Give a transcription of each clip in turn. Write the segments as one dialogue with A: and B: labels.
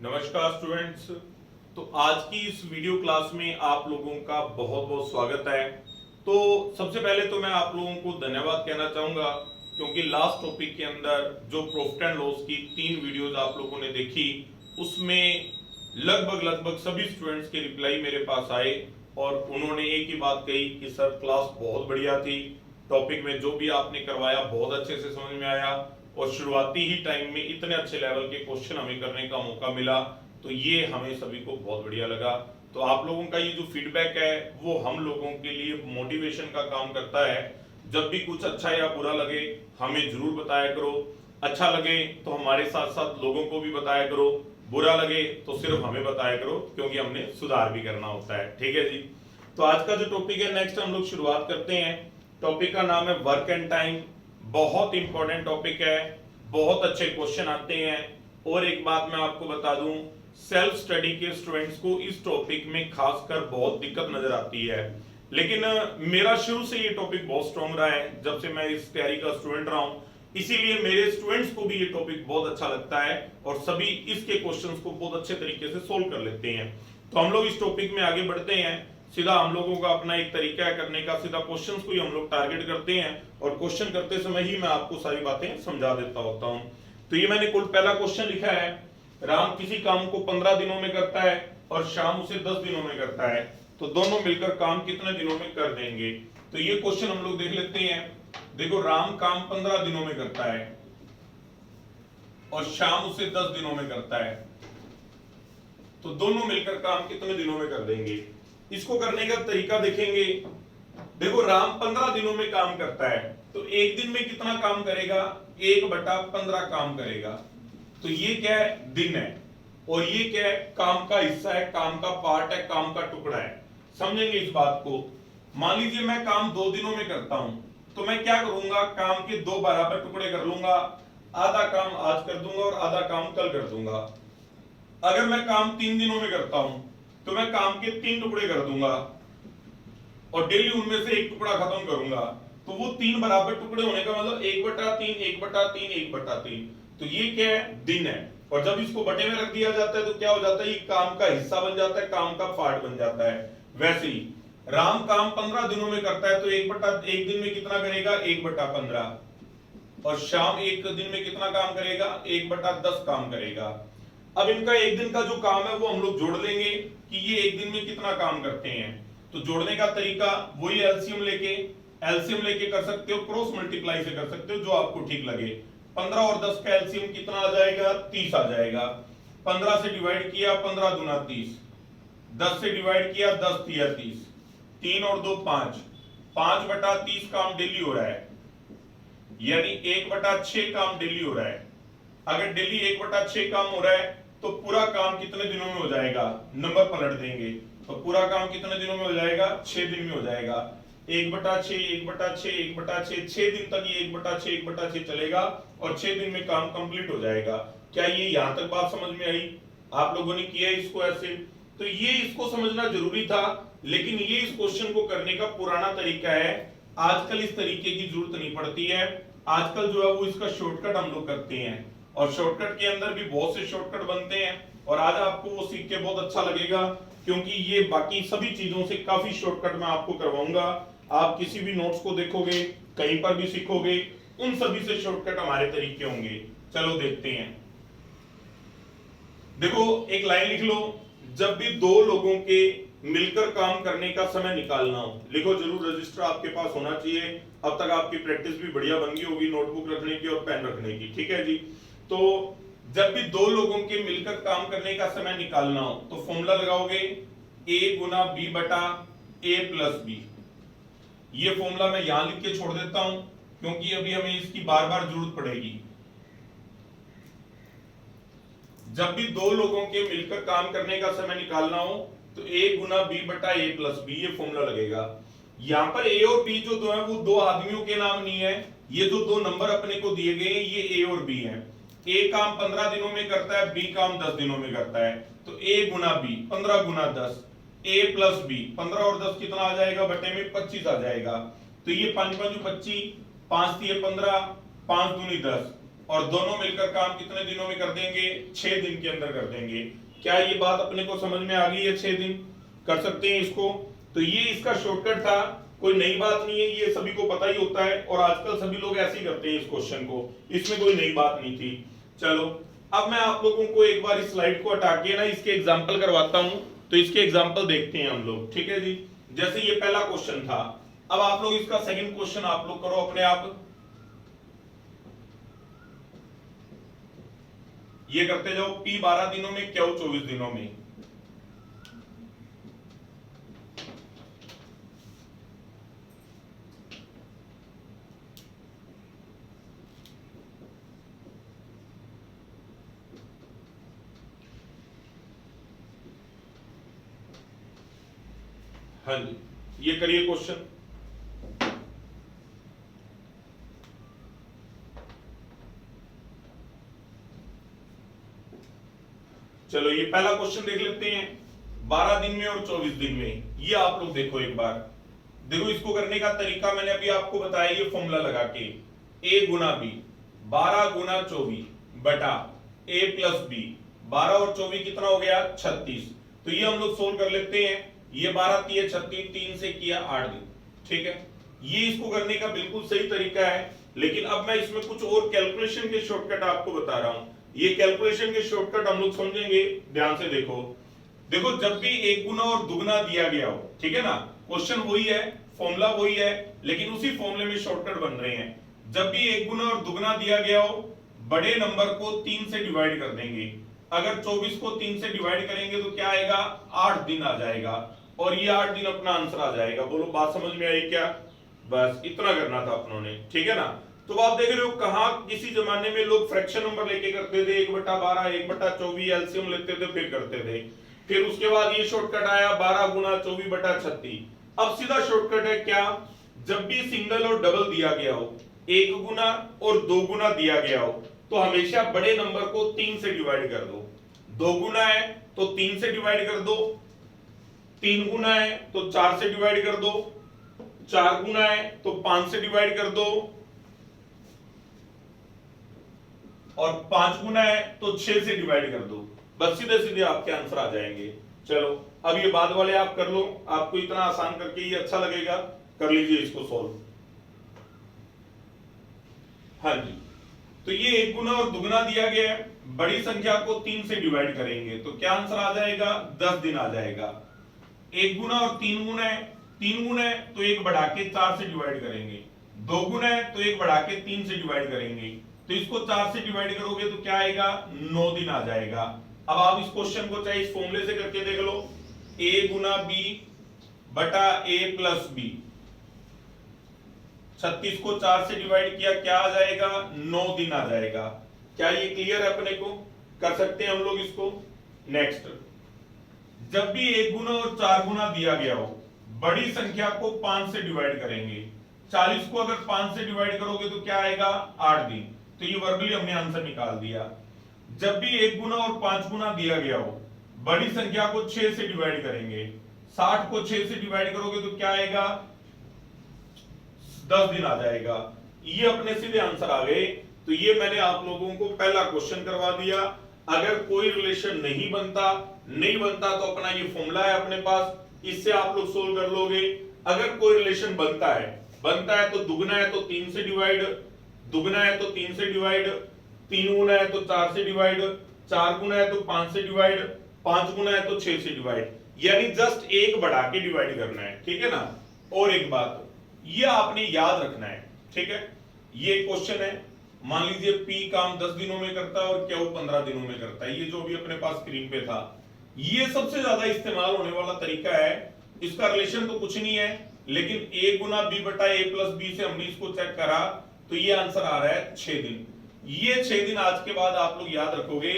A: नमस्कार स्टूडेंट्स। तो आज की इस वीडियो क्लास में आप लोगों का बहुत बहुत स्वागत है। तो सबसे पहले तो मैं आप लोगों को धन्यवाद कहना चाहूंगा क्योंकि लास्ट टॉपिक के अंदर जो प्रॉफिट एंड लॉस की 3 वीडियोस आप लोगों ने देखी उसमें लगभग सभी स्टूडेंट्स के रिप्लाई मेरे पास आए और उन्होंने एक ही बात कही कि सर क्लास बहुत बढ़िया थी, टॉपिक में जो भी आपने करवाया बहुत अच्छे से समझ में आया और शुरुआती ही टाइम में इतने अच्छे लेवल के क्वेश्चन हमें करने का मौका मिला, तो ये हमें सभी को बहुत बढ़िया लगा। तो आप लोगों का ये जो फीडबैक है वो हम लोगों के लिए मोटिवेशन का काम करता है। जब भी कुछ अच्छा या बुरा लगे हमें जरूर बताया करो, अच्छा लगे तो हमारे साथ साथ लोगों को भी बताया करो, बुरा लगे तो सिर्फ हमें बताया करो क्योंकि हमने सुधार भी करना होता है। ठीक है जी। तो आज का जो टॉपिक है नेक्स्ट हम लोग शुरुआत करते हैं। टॉपिक का नाम है वर्क एंड टाइम। बहुत इंपॉर्टेंट टॉपिक है, बहुत अच्छे क्वेश्चन आते हैं। और एक बात मैं आपको बता दूं, सेल्फ स्टडी के स्टूडेंट्स को इस टॉपिक में खासकर बहुत दिक्कत नजर आती है, लेकिन मेरा शुरू से ये टॉपिक बहुत स्ट्रॉन्ग रहा है जब से मैं इस तैयारी का स्टूडेंट रहा हूं, इसीलिए मेरे स्टूडेंट्स को भी ये टॉपिक बहुत अच्छा लगता है और सभी इसके क्वेश्चंस को बहुत अच्छे तरीके से सोल्व कर लेते हैं। तो हम लोग इस टॉपिक में आगे बढ़ते हैं। सीधा हम लोगों का अपना एक तरीका है करने का, सीधा क्वेश्चंस को ही हम लोग टारगेट करते हैं और क्वेश्चन करते समय ही मैं आपको सारी बातें समझा देता होता हूं। तो ये मैंने कुल पहला क्वेश्चन लिखा है, राम किसी काम को 15 दिनों में करता है और श्याम उसे 10 दिनों में करता है, तो दोनों मिलकर काम कितने दिनों में कर देंगे। तो ये क्वेश्चन हम लोग देख लेते हैं। देखो, राम काम 15 दिनों में करता है और श्याम उसे 10 दिनों में करता है, तो दोनों मिलकर काम कितने दिनों में कर देंगे। इसको करने का तरीका देखेंगे। देखो, राम 15 दिनों में काम करता है तो एक दिन में कितना काम करेगा, 1/15 काम करेगा। तो ये क्या है, दिन है, और ये क्या है, काम का हिस्सा है, काम का पार्ट है, काम का टुकड़ा है। समझेंगे इस बात को। मान लीजिए मैं काम 2 दिनों में करता हूं तो मैं क्या करूंगा, काम के 2 बराबर टुकड़े कर लूंगा, आधा काम आज कर दूंगा और आधा काम कल कर दूंगा। अगर मैं काम 3 दिनों में करता हूं तो मैं काम के 3 टुकड़े कर दूंगा और डेली उनमें से एक टुकड़ा खत्म करूंगा। तो वो 3 बराबर टुकड़े होने का मतलब 1/3 1/3 1/3। तो ये क्या है, दिन है। और जब इसको बटे में रख दिया जाता है तो क्या हो जाता है, ये काम का हिस्सा बन जाता है, काम का पार्ट बन जाता है। वैसे ही राम काम 15 दिनों में करता है तो एक दिन में कितना करेगा, 1/15, और शाम एक दिन में कितना काम करेगा, 1/10 काम करेगा। अब इनका एक दिन का जो काम है वो हम लोग जोड़ लेंगे कि ये एक दिन में कितना काम करते हैं। तो जोड़ने का तरीका वही एलसीएम लेके कर सकते हो, क्रॉस मल्टीप्लाई से कर सकते हो, जो आपको ठीक लगे। 15 और 10 का एलसीएम कितना आ जाएगा, 30 आ जाएगा। 15 से डिवाइड किया, 15 दूना 30, 10 से डिवाइड किया, 10 तिया 30, 3 और 2 5, 5/30 काम डेली हो रहा है, यानी 1/6 काम डेली हो रहा है। अगर डेली 1/6 काम हो रहा है तो पूरा काम कितने दिनों में हो जाएगा, नंबर पलट देंगे तो पूरा काम कितने दिनों में हो जाएगा, 6 दिन में हो जाएगा। 1/6 1/6 1/6, 6 दिन तक ये 1/6 1/6 चलेगा और 6 दिन में काम कंप्लीट हो जाएगा। क्या ये यहां तक बात समझ में आई? आप लोगों ने किया इसको ऐसे, तो ये इसको समझना जरूरी था, लेकिन ये इस क्वेश्चन को करने का पुराना तरीका है। आजकल इस तरीके की जरूरत नहीं पड़ती है। आजकल जो है वो इसका शॉर्टकट हम लोग करते हैं और शॉर्टकट के अंदर भी बहुत से शॉर्टकट बनते हैं और आज आपको वो सीख के बहुत अच्छा लगेगा क्योंकि ये बाकी सभी चीजों से काफी शॉर्टकट मैं आपको करवाऊंगा। आप किसी भी नोट्स को देखोगे, कहीं पर भी सीखोगे, उन सभी से शॉर्टकट हमारे तरीके होंगे। चलो देखते हैं। देखो, एक लाइन लिख लो, जब भी 2 लोगों के मिलकर काम करने का समय निकालना हो, लिखो जरूर, रजिस्टर आपके पास होना चाहिए। अब तक आपकी प्रैक्टिस भी बढ़िया बन गई होगी नोटबुक रखने की और पेन रखने की। ठीक है जी। तो जब भी 2 लोगों के मिलकर काम करने का समय निकालना हो तो फॉर्मूला लगाओगे, a गुना b बटा a प्लस b। ये फॉर्मूला मैं यहां लिख के छोड़ देता हूं क्योंकि अभी हमें इसकी बार बार जरूरत पड़ेगी। जब भी 2 लोगों के मिलकर काम करने का समय निकालना हो तो a गुना b बटा a प्लस b, ये फॉर्मूला लगेगा। यहां पर a और b जो 2 है वो 2 आदमियों के नाम नहीं है, ये जो 2 नंबर अपने को दिए गए हैं ये a और b हैं। a काम 15 दिनों में करता है, b काम 10 दिनों में करता है, तो a गुना b 15 Guna 10, a plus b, 15 और 10 कितना आ जाएगा, बटे में 25 आ जाएगा। तो ये 5 5 25, 5 3 15, 5 दूनी 10, और दोनों मिलकर काम कितने दिनों में कर देंगे? 6 दिन के अंदर कर देंगे। क्या ये बात अपने को समझ में आ गई है? 6 दिन कर सकते हैं इसको। तो ये इसका शॉर्टकट था, कोई नई बात नहीं है, ये सभी को पता ही होता है और आजकल सभी लोग ऐसे ही करते हैं इस क्वेश्चन को, इसमें कोई नई बात नहीं थी। चलो अब मैं आप लोगों को एक बार इस स्लाइड को हटा के ना इसके एग्जाम्पल करवाता हूं, तो इसके एग्जाम्पल देखते हैं हम लोग, ठीक है जी। जैसे ये पहला क्वेश्चन था, अब आप लोग इसका सेकंड क्वेश्चन आप लोग करो अपने आप। ये करते जाओ, P 12 दिनों में, Q 24 दिनों में। हाँ जी, ये करिए क्वेश्चन। चलो ये पहला क्वेश्चन देख लेते हैं, 12 दिन में और 24 दिन में। ये आप लोग देखो एक बार, देखो इसको करने का तरीका मैंने अभी आपको बताया, ये फॉर्मूला लगा के a गुना b, 12 गुना 24 बटा a प्लस b, 12 और 24 कितना हो गया? 36। तो ये हम लोग सोल्व कर लेते हैं। ये 12 3 36, 3 से किया 8 दिन, ठीक है। ये इसको करने का बिल्कुल सही तरीका है, लेकिन अब मैं इसमें कुछ और कैलकुलेशन के शॉर्टकट आपको बता रहा हूं। ये कैलकुलेशन के शॉर्टकट हम लोग समझेंगे, ध्यान से देखो। देखो जब भी एक गुना और दुगना दिया गया हो, ठीक है ना, क्वेश्चन वही है, फॉर्मूला वही है, लेकिन उसी फॉर्मूले में शॉर्टकट बन रहे हैं। जब भी एक गुना और दुगना दिया गया हो, बड़े नंबर को 3 से डिवाइड कर देंगे। अगर 24 को 3 से डिवाइड करेंगे तो क्या आएगा? 8 दिन आ जाएगा, और ये 8 दिन अपना आंसर आ जाएगा। बोलो बात समझ में आई क्या? बस इतना करना था अपनों ने, ठीक है ना। तो आप देख रहे हो कहा किसी जमाने में लोग फ्रैक्शन नंबर लेके करते थे, 1/12, 1/24 एलसीएम लेते थे फिर करते थे। फिर उसके बाद ये शॉर्टकट आया 12 गुना 24/36। अब सीधा शॉर्टकट है क्या? जब भी सिंगल और डबल दिया गया हो, 1 गुना और 2 गुना दिया गया हो, तो हमेशा बड़े नंबर को 3 से डिवाइड कर दो। 2 गुना है तो 3 से डिवाइड कर दो, 3 गुना है तो 4 से डिवाइड कर दो, 4 गुना है तो 5 से डिवाइड कर दो, और 5 गुना है तो 6 से डिवाइड कर दो। बस सीधे सीधे आपके आंसर आ जाएंगे। चलो अब ये बाद वाले आप कर लो, आपको इतना आसान करके ये अच्छा लगेगा, कर लीजिए इसको सॉल्व। हाँ जी, तो ये 1 गुना और दुगना दिया गया है, बड़ी संख्या को 3 से डिवाइड करेंगे तो क्या आंसर आ जाएगा? 10 दिन आ जाएगा। 1 गुना और 3 गुना है, 3 गुना है तो 1 बढ़ा के 4 से डिवाइड करेंगे, 2 गुना है तो 1 बढ़ा के 3 से डिवाइड करेंगे, तो इसको 4 से डिवाइड करोगे तो क्या आएगा? 9 दिन आ जाएगा। अब आप इस क्वेश्चन को चाहे इस फॉर्मूले से करके देख लो, a गुना b बटा a प्लस b। 36 को 4 से डिवाइड किया, क्या आ जाएगा? 9 दिन आ जाएगा। क्या ये क्लियर है? अपने को कर सकते हैं हम लोग इसको। नेक्स्ट, जब भी 1 गुना और 4 गुना दिया गया हो, बड़ी संख्या को 5 से डिवाइड करेंगे। 40 को अगर 5 से डिवाइड करोगे तो क्या आएगा? 8 दिन। तो ये वर्बली हमने आंसर निकाल दिया। जब भी 1 गुना और 5 गुना दिया गया हो, बड़ी संख्या को 6 से डिवाइड करेंगे। 60 को 6 से डिवाइड करोगे तो क्या आएगा? 10 दिन आ जाएगा। ये अपने सीधे आंसर आ गए। तो ये मैंने आप लोगों को पहला क्वेश्चन करवा दिया। अगर कोई रिलेशन नहीं बनता तो अपना ये फॉर्मूला है अपने पास, इससे आप लोग सोल्व कर लोगे। अगर कोई रिलेशन बनता है तो दुगना है तो 3 से डिवाइड, दुगना है तो 3 से डिवाइड, 3 गुना है तो 4 से डिवाइड, 4 गुना है तो 5 से डिवाइड, 5 गुना है तो 6 से डिवाइड, यानी जस्ट एक बढ़ा के डिवाइड करना है, ठीक है ना। और एक बात ये आपने याद रखना है, ठीक है। ये क्वेश्चन है, मान लीजिए P काम 10 दिनों में करता है और Q 15 दिनों में करता है। ये जो भी अपने पास स्क्रीन पे था, ये सबसे ज्यादा इस्तेमाल होने वाला तरीका है। इसका रिलेशन तो कुछ नहीं है, लेकिन a गुना b बटा a प्लस b से हमने इसको चेक करा तो ये आंसर आ रहा है 6 दिन। ये 6 दिन आज के बाद आप लोग याद रखोगे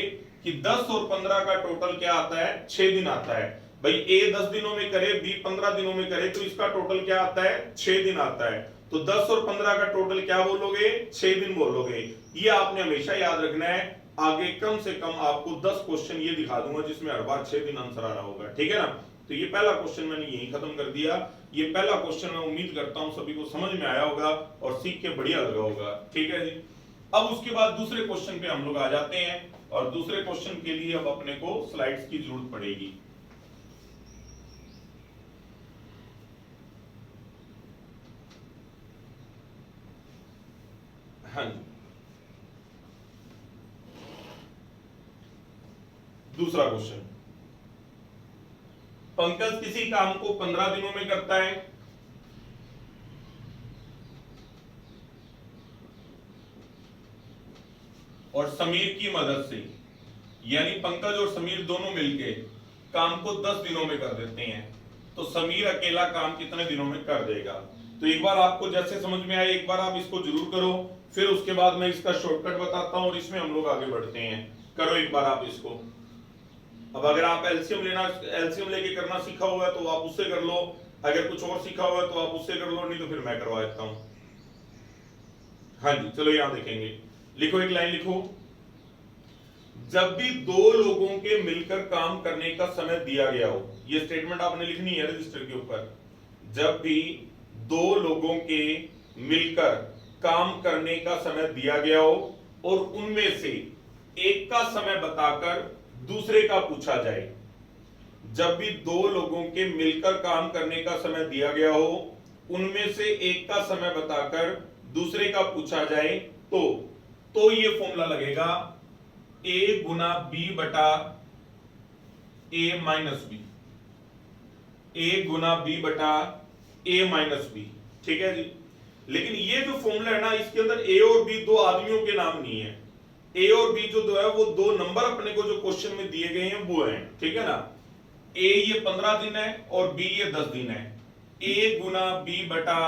A: कि 10 और 15 का टोटल क्या आता है? 6 दिन आता है। भाई a 10 दिनों में करे, b 15 दिनों में करे, तो इसका टोटल क्या आता है? 6 दिन आता है। तो 10 और 15 का टोटल क्या बोलोगे? 6 दिन बोलोगे। ये आपने हमेशा याद रखना है। आगे कम से कम आपको 10 क्वेश्चन ये दिखा दूंगा जिसमें हर बार 6 दिन आंसर आ रहा होगा, ठीक है ना। तो ये पहला क्वेश्चन मैंने यही खत्म कर दिया। ये पहला क्वेश्चन मैं उम्मीद करता हूं सभी को समझ में आया होगा और सीख के बढ़िया लगा होगा, ठीक है जी। अब उसके बाद दूसरे क्वेश्चन पे हम लोग आ जाते हैं और दूसरे क्वेश्चन के लिए अब अपने को स्लाइड्स की जरूरत पड़ेगी। हाँ जी, दूसरा क्वेश्चन, पंकज किसी काम को 15 दिनों में करता है और समीर की मदद से, यानी पंकज और समीर दोनों मिलके काम को 10 दिनों में कर देते हैं, तो समीर अकेला काम कितने दिनों में कर देगा। तो एक बार आपको जैसे समझ में आए एक बार आप इसको जरूर करो, फिर उसके बाद मैं इसका शॉर्टकट बताता हूं और इसमें हम लोग आगे बढ़ते हैं। करो एक बार आप इसको। अब अगर आप एलसीएम लेके करना सीखा हुआ है तो आप उससे कर लो, अगर कुछ और सीखा हुआ है तो आप उससे कर लो, नहीं तो फिर मैं करवा देता हूं। हाँ जी, चलो यहां देखेंगे, लिखो एक लाइन लिखो, जब भी दो लोगों के मिलकर काम करने का समय दिया गया हो, ये स्टेटमेंट आपने लिखनी है रजिस्टर के ऊपर, जब भी दो लोगों के मिलकर काम करने का समय दिया गया हो और उनमें से एक का समय बताकर दूसरे का पूछा जाए, जब भी दो लोगों के मिलकर काम करने का समय दिया गया हो, उनमें से एक का समय बताकर दूसरे का पूछा जाए, तो ये फॉर्मूला लगेगा a गुना b बटा a माइनस बी, a गुना b बटा a माइनस बी। ठीक है जी, लेकिन ये जो फॉर्मूला है ना, इसके अंदर a और b दो आदमियों के नाम नहीं है, a और b जो दो है वो दो नंबर अपने को जो क्वेश्चन में दिए गए हैं वो हैं। ठीक है ना, a ये 15 दिन है और b ये 10 दिन है, a गुना b बटा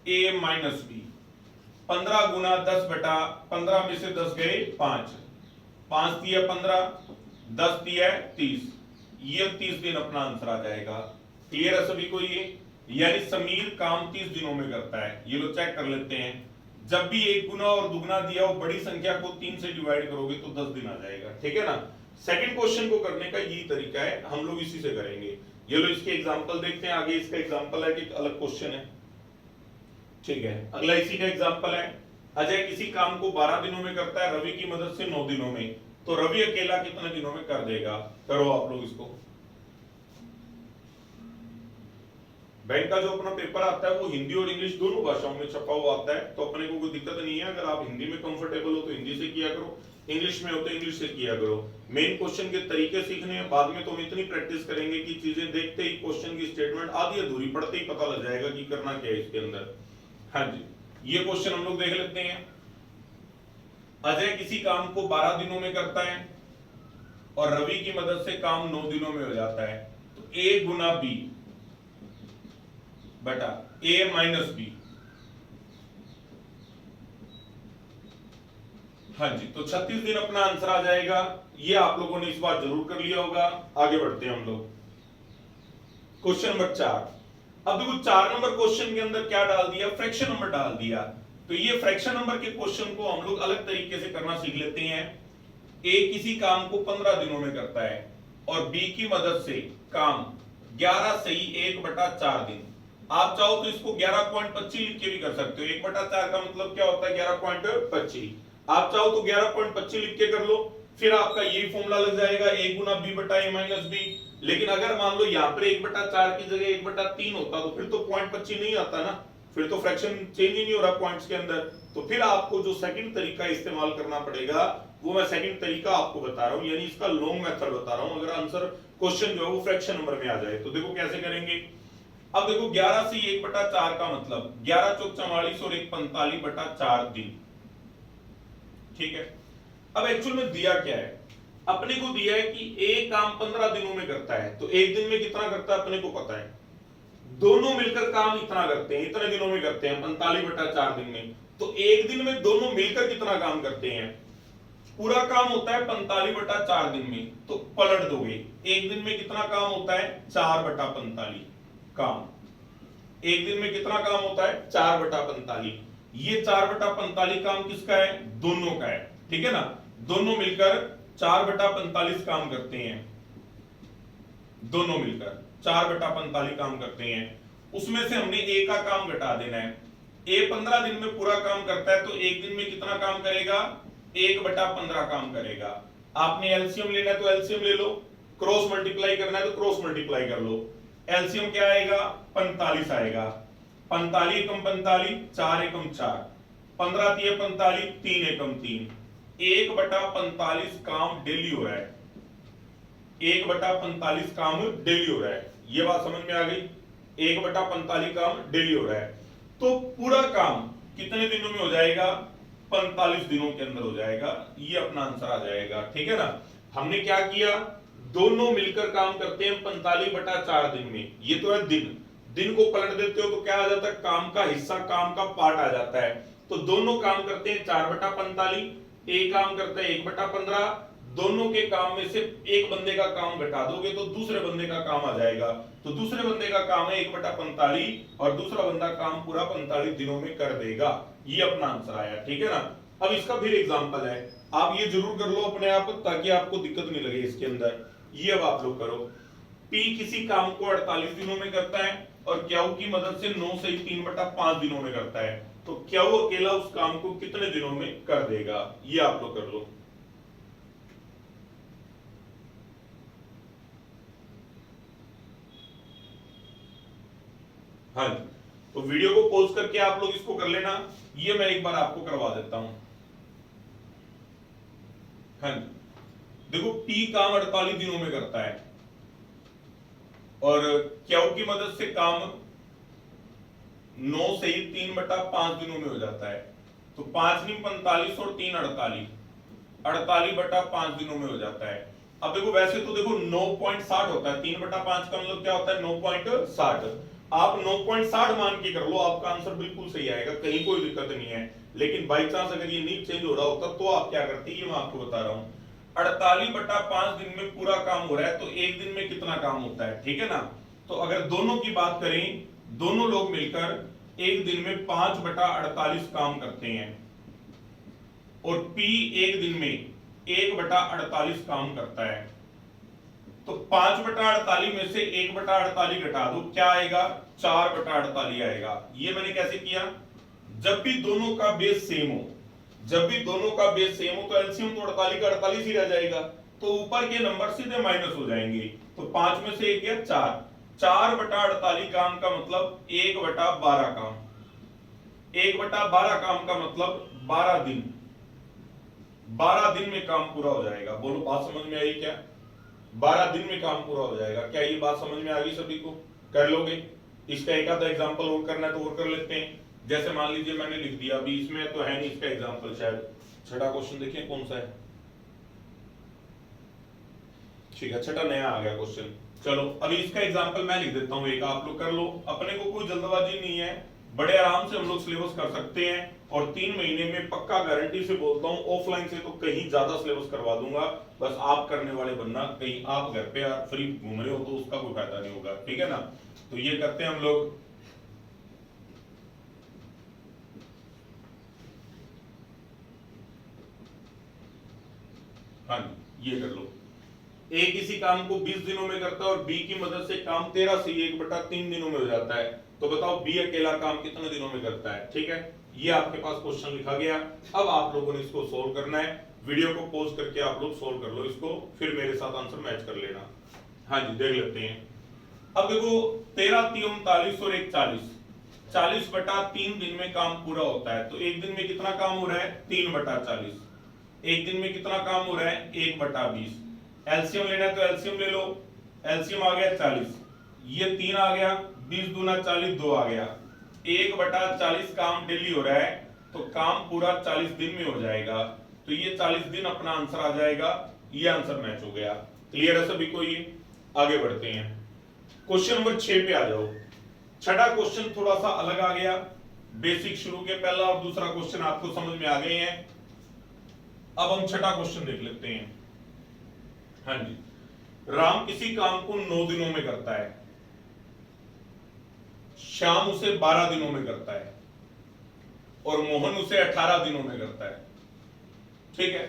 A: a माइनस बी, 15 गुना 10 बटा 15 में से 10 गए 5, 5 दिया 15, 10 दिया 30, ये 30 दिन अपना आंसर आ जाएगा। क्लियर है सभी को ये, यानी समीर काम 30 दिनों में करता है। ये लोग चेक कर लेते हैं, जब भी एक गुना और दुगना दिया हो बड़ी संख्या को 3 से डिवाइड करोगे तो 10 दिन आ जाएगा। ठीक है ना, सेकंड क्वेश्चन को करने का यही तरीका है, हम लोग इसी से करेंगे। ये लो इसके एग्जांपल देखते हैं, आगे इसका एग्जांपल है कि अलग क्वेश्चन है। ठीक है, अगला इसी का एग्जांपल है, अजय किसी काम को 12 दिनों में करता है रवि की मदद से 9 दिनों में, तो रवि अकेला कितने दिनों में कर देगा। करो आप लोग इसको। बैंक का जो अपना पेपर आता है वो हिंदी और इंग्लिश दोनों भाषाओं में छपा हुआ आता है, तो अपने को कोई दिक्कत नहीं है। अगर आप हिंदी में कंफर्टेबल हो तो हिंदी से किया करो, इंग्लिश में हो तो इंग्लिश से किया करो। मेन क्वेश्चन के तरीके सीखने हैं, बाद में तो हम इतनी प्रैक्टिस करेंगे कि चीजें देखते ही क्वेश्चन की स्टेटमेंट आधी अधूरी पढ़ते ही पता लग जाएगा कि करना क्या है इसके अंदर। हाँ जी, ये क्वेश्चन हम लोग देख लेते हैं। अजय किसी काम को 12 दिनों में करता है और रवि की मदद से काम 9 दिनों में हो जाता है, तो a गुना b बटा a माइनस बी। हाँ जी, तो 36 दिन अपना आंसर आ जाएगा। ये आप लोगों ने इस बार जरूर कर लिया होगा। आगे बढ़ते हैं हम लोग, क्वेश्चन नंबर 4। अब देखो 4 नंबर क्वेश्चन के अंदर क्या डाल दिया, फ्रैक्शन नंबर डाल दिया। तो ये फ्रैक्शन नंबर के क्वेश्चन को हम लोग अलग तरीके से करना सीख लेते हैं। a किसी काम को 15 दिनों में करता है और b की मदद से काम 11 सही 1/4 दिन। आप चाहो तो इसको 11.25 लिख के भी कर सकते हो। 1/4 का मतलब क्या होता है 11.25। आप चाहो तो 11.25 लिख के कर लो, फिर आपका यही फॉर्मूला लग जाएगा a गुना b बटा a माइनस बी। लेकिन अगर मान लो यहाँ पर 1/4 की जगह 1/3 होता तो फिर तो 0.25 नहीं आता ना, फिर तो फ्रैक्शन चेंज ही नहीं हो रहा पॉइंट्स के अंदर। तो फिर आपको जो सेकंड तरीका इस्तेमाल करना पड़ेगा वो मैं सेकंड तरीका आपको बता रहा हूं, यानी इसका लॉन्ग मेथड बता रहा हूं। अगर आंसर क्वेश्चन जो है वो फ्रैक्शन नंबर में आ जाए तो देखो कैसे करेंगे। अब देखो 11 से 1/4 का मतलब 11 चौक 44 और 1 45/4 दिन। ठीक है, अब एक्चुअल में दिया क्या है, अपने को दिया है कि एक काम 15 दिनों में करता है, तो एक दिन में कितना करता है अपने को पता है। दोनों मिलकर काम इतना करते हैं, इतने दिनों में करते हैं 45/4 दिन में। तो एक दिन में दोनों मिलकर कितना काम करते हैं, पूरा काम होता है 45/4 दिन में, तो पलट दोगे एक दिन में कितना काम होता है 4/45 काम। एक दिन में कितना काम होता है 4/45। ये 4/45 काम किसका है, दोनों का है। ठीक है ना, दोनों मिलकर 4/45 काम करते हैं, दोनों मिलकर 4/45 काम करते हैं। उसमें से हमने a का काम घटा देना है, ए 15 दिन में पूरा काम करता है, तो एक दिन में कितना काम करेगा? 1/15 काम करेगा। आपने एलसीएम लेना है तो एलसीएम ले लो, क्रॉस मल्टीप्लाई करना है तो क्रॉस मल्टीप्लाई कर लो। एलसीएम क्या आएगा? 45 आएगा। 45 एकम 45, 4 एकम 4, 15 तिये 45, 3 एकम 3। 1/45 काम डेली हो रहा है, 1/45 काम डेली हो रहा है। ये बात समझ में आ गई? 1/45 काम डेली हो रहा है, तो पूरा काम कितने दिनों में हो जाएगा? 45 दिनों के अंदर हो जाएगा। ये अपना आंसर आ जाएगा, ठीक है ना। हमने क्या किया? दोनों मिलकर काम करते हैं 45/4 दिन में। ये तो है दिन, दिन को पलट देते हो तो क्या आ जाता है? काम का हिस्सा, काम का पार्ट आ जाता है। तो दोनों काम करते हैं 4/45, एक काम करता है 1/15। दोनों के काम में से एक बंदे का काम घटा दोगे तो दूसरे बंदे का काम आ जाएगा। तो दूसरे बंदे का काम है 1/45 और दूसरा बंदा काम पूरा 45 दिनों में कर देगा। ये अपना आंसर आया, ठीक है ना। अब इसका फिर एग्जांपल है, आप ये जरूर कर लो अपने आप, ताकि आपको दिक्कत नहीं लगे इसके अंदर। ये अब आप लोग करो, P किसी काम को 48 दिनों में करता है और Q की मदद से 9 से 3/5 दिनों में करता है, तो Q अकेला उस काम को कितने दिनों में कर देगा? ये आप लोग कर लो। हाँ जी, तो वीडियो को पॉज करके आप लोग इसको कर लेना। ये मैं एक बार आपको करवा देता हूं। हाँ जी, देखो P काम 48 दिनों में करता है और Q की मदद से काम 9 से 3/5 दिनों में हो जाता है। तो 5 नहीं 45 और 3 48, 48/5 दिनों में हो जाता है। अब देखो वैसे तो देखो 9.60 होता है, 3/5 का मतलब क्या होता है? 9.60। आप 9.60 मान के कर लो, आपका आंसर बिल्कुल सही आएगा, कहीं कोई दिक्कत नहीं है। लेकिन बाई चांस अगर ये नहीं चेंज हो रहा होता तो आप क्या करते, ये मैं आपको बता रहा हूं। 48/5 दिन में पूरा काम हो रहा है, तो एक दिन में कितना काम होता है, ठीक है ना। तो अगर दोनों की बात करें, दोनों लोग मिलकर एक दिन में 5/48 काम करते हैं और P एक दिन में 1/48 काम करता है। तो 5/48 में से 1/48 घटा दो, क्या आएगा? 4/48 आएगा। ये मैंने कैसे किया? जब भी दोनों का बेस सेम हो, जब भी दोनों का बेस सेम हो तो एलसीएम तो 48 का 48 ही रह जाएगा, तो ऊपर के नंबर सीधे माइनस हो जाएंगे। तो 5 में से 1 गया 4, 4/48 काम का मतलब 1/12 काम, 1/12 काम का मतलब 12 दिन, 12 दिन में काम पूरा हो जाएगा। बोलो बात समझ में आई क्या? 12 दिन में काम पूरा हो जाएगा। क्या ये बात समझ में आ गई सभी को? कर लोगे? इसका एक आधा एग्जांपल और करना है तो और कर लेते हैं। जैसे मान लीजिए मैंने लिख दिया, अभी इसमें तो है नहीं इसका एग्जांपल, शायद छठा क्वेश्चन देखिए कौन सा है। ठीक है, छठा नया आ गया क्वेश्चन। चलो अभी इसका एग्जांपल मैं लिख देता हूं, एक आप लोग कर लो। अपने को कोई जल्दबाजी नहीं है, बड़े आराम से हम लोग सिलेबस कर सकते हैं और 3 महीने में पक्का गारंटी से बोलता हूं, ऑफलाइन से तो कहीं ज्यादा सिलेबस करवा दूंगा। बस आप करने वाले बनना, कहीं आप घर पे फ्री घूम रहे हो तो उसका कोई फायदा नहीं होगा, ठीक है ना। तो ये करते हैं हम लोग। हाँ जी, ये कर लो। ए किसी काम को 20 दिनों में करता है और बी की मदद से काम 13 से 1/3 दिनों में हो जाता है, तो बताओ बी अकेला काम कितने दिनों में करता है? ठीक है, ये आपके पास क्वेश्चन लिखा गया। अब आप लोगों ने इसको सोल्व करना है। वीडियो को पॉज करके आप लोग सोल्व कर लो इसको, फिर मेरे साथ आंसर मैच कर लेना। हाँ जी, देख लेते हैं। अब देखो 13 3 39 और 1 40, 40/3 दिन में काम पूरा होता है। तो एक दिन में कितना काम हो रहा है? 3/40। एक दिन में कितना काम हो रहा है? 1/20। एलसीएम लेना है तो एलसीएम ले लो। एलसीएम आ गया 40, ये 3 आ गया, 20 दूना 40, 2 आ गया। 1/40 काम डेली हो रहा है, तो काम पूरा 40 दिन में हो जाएगा। तो ये 40 दिन अपना आंसर आ जाएगा। ये आंसर मैच हो गया। क्लियर है सभी को? ये आगे बढ़ते हैं, क्वेश्चन नंबर 6 पे आ जाओ। छठा क्वेश्चन थोड़ा सा अलग आ गया, बेसिक शुरू के पहला और दूसरा क्वेश्चन आपको समझ में आ गए हैं। अब हम छठा क्वेश्चन देख लेते हैं। हाँ जी, राम किसी काम को 9 दिनों में करता है, श्याम उसे 12 दिनों में करता है और मोहन उसे 18 दिनों में करता है। ठीक है,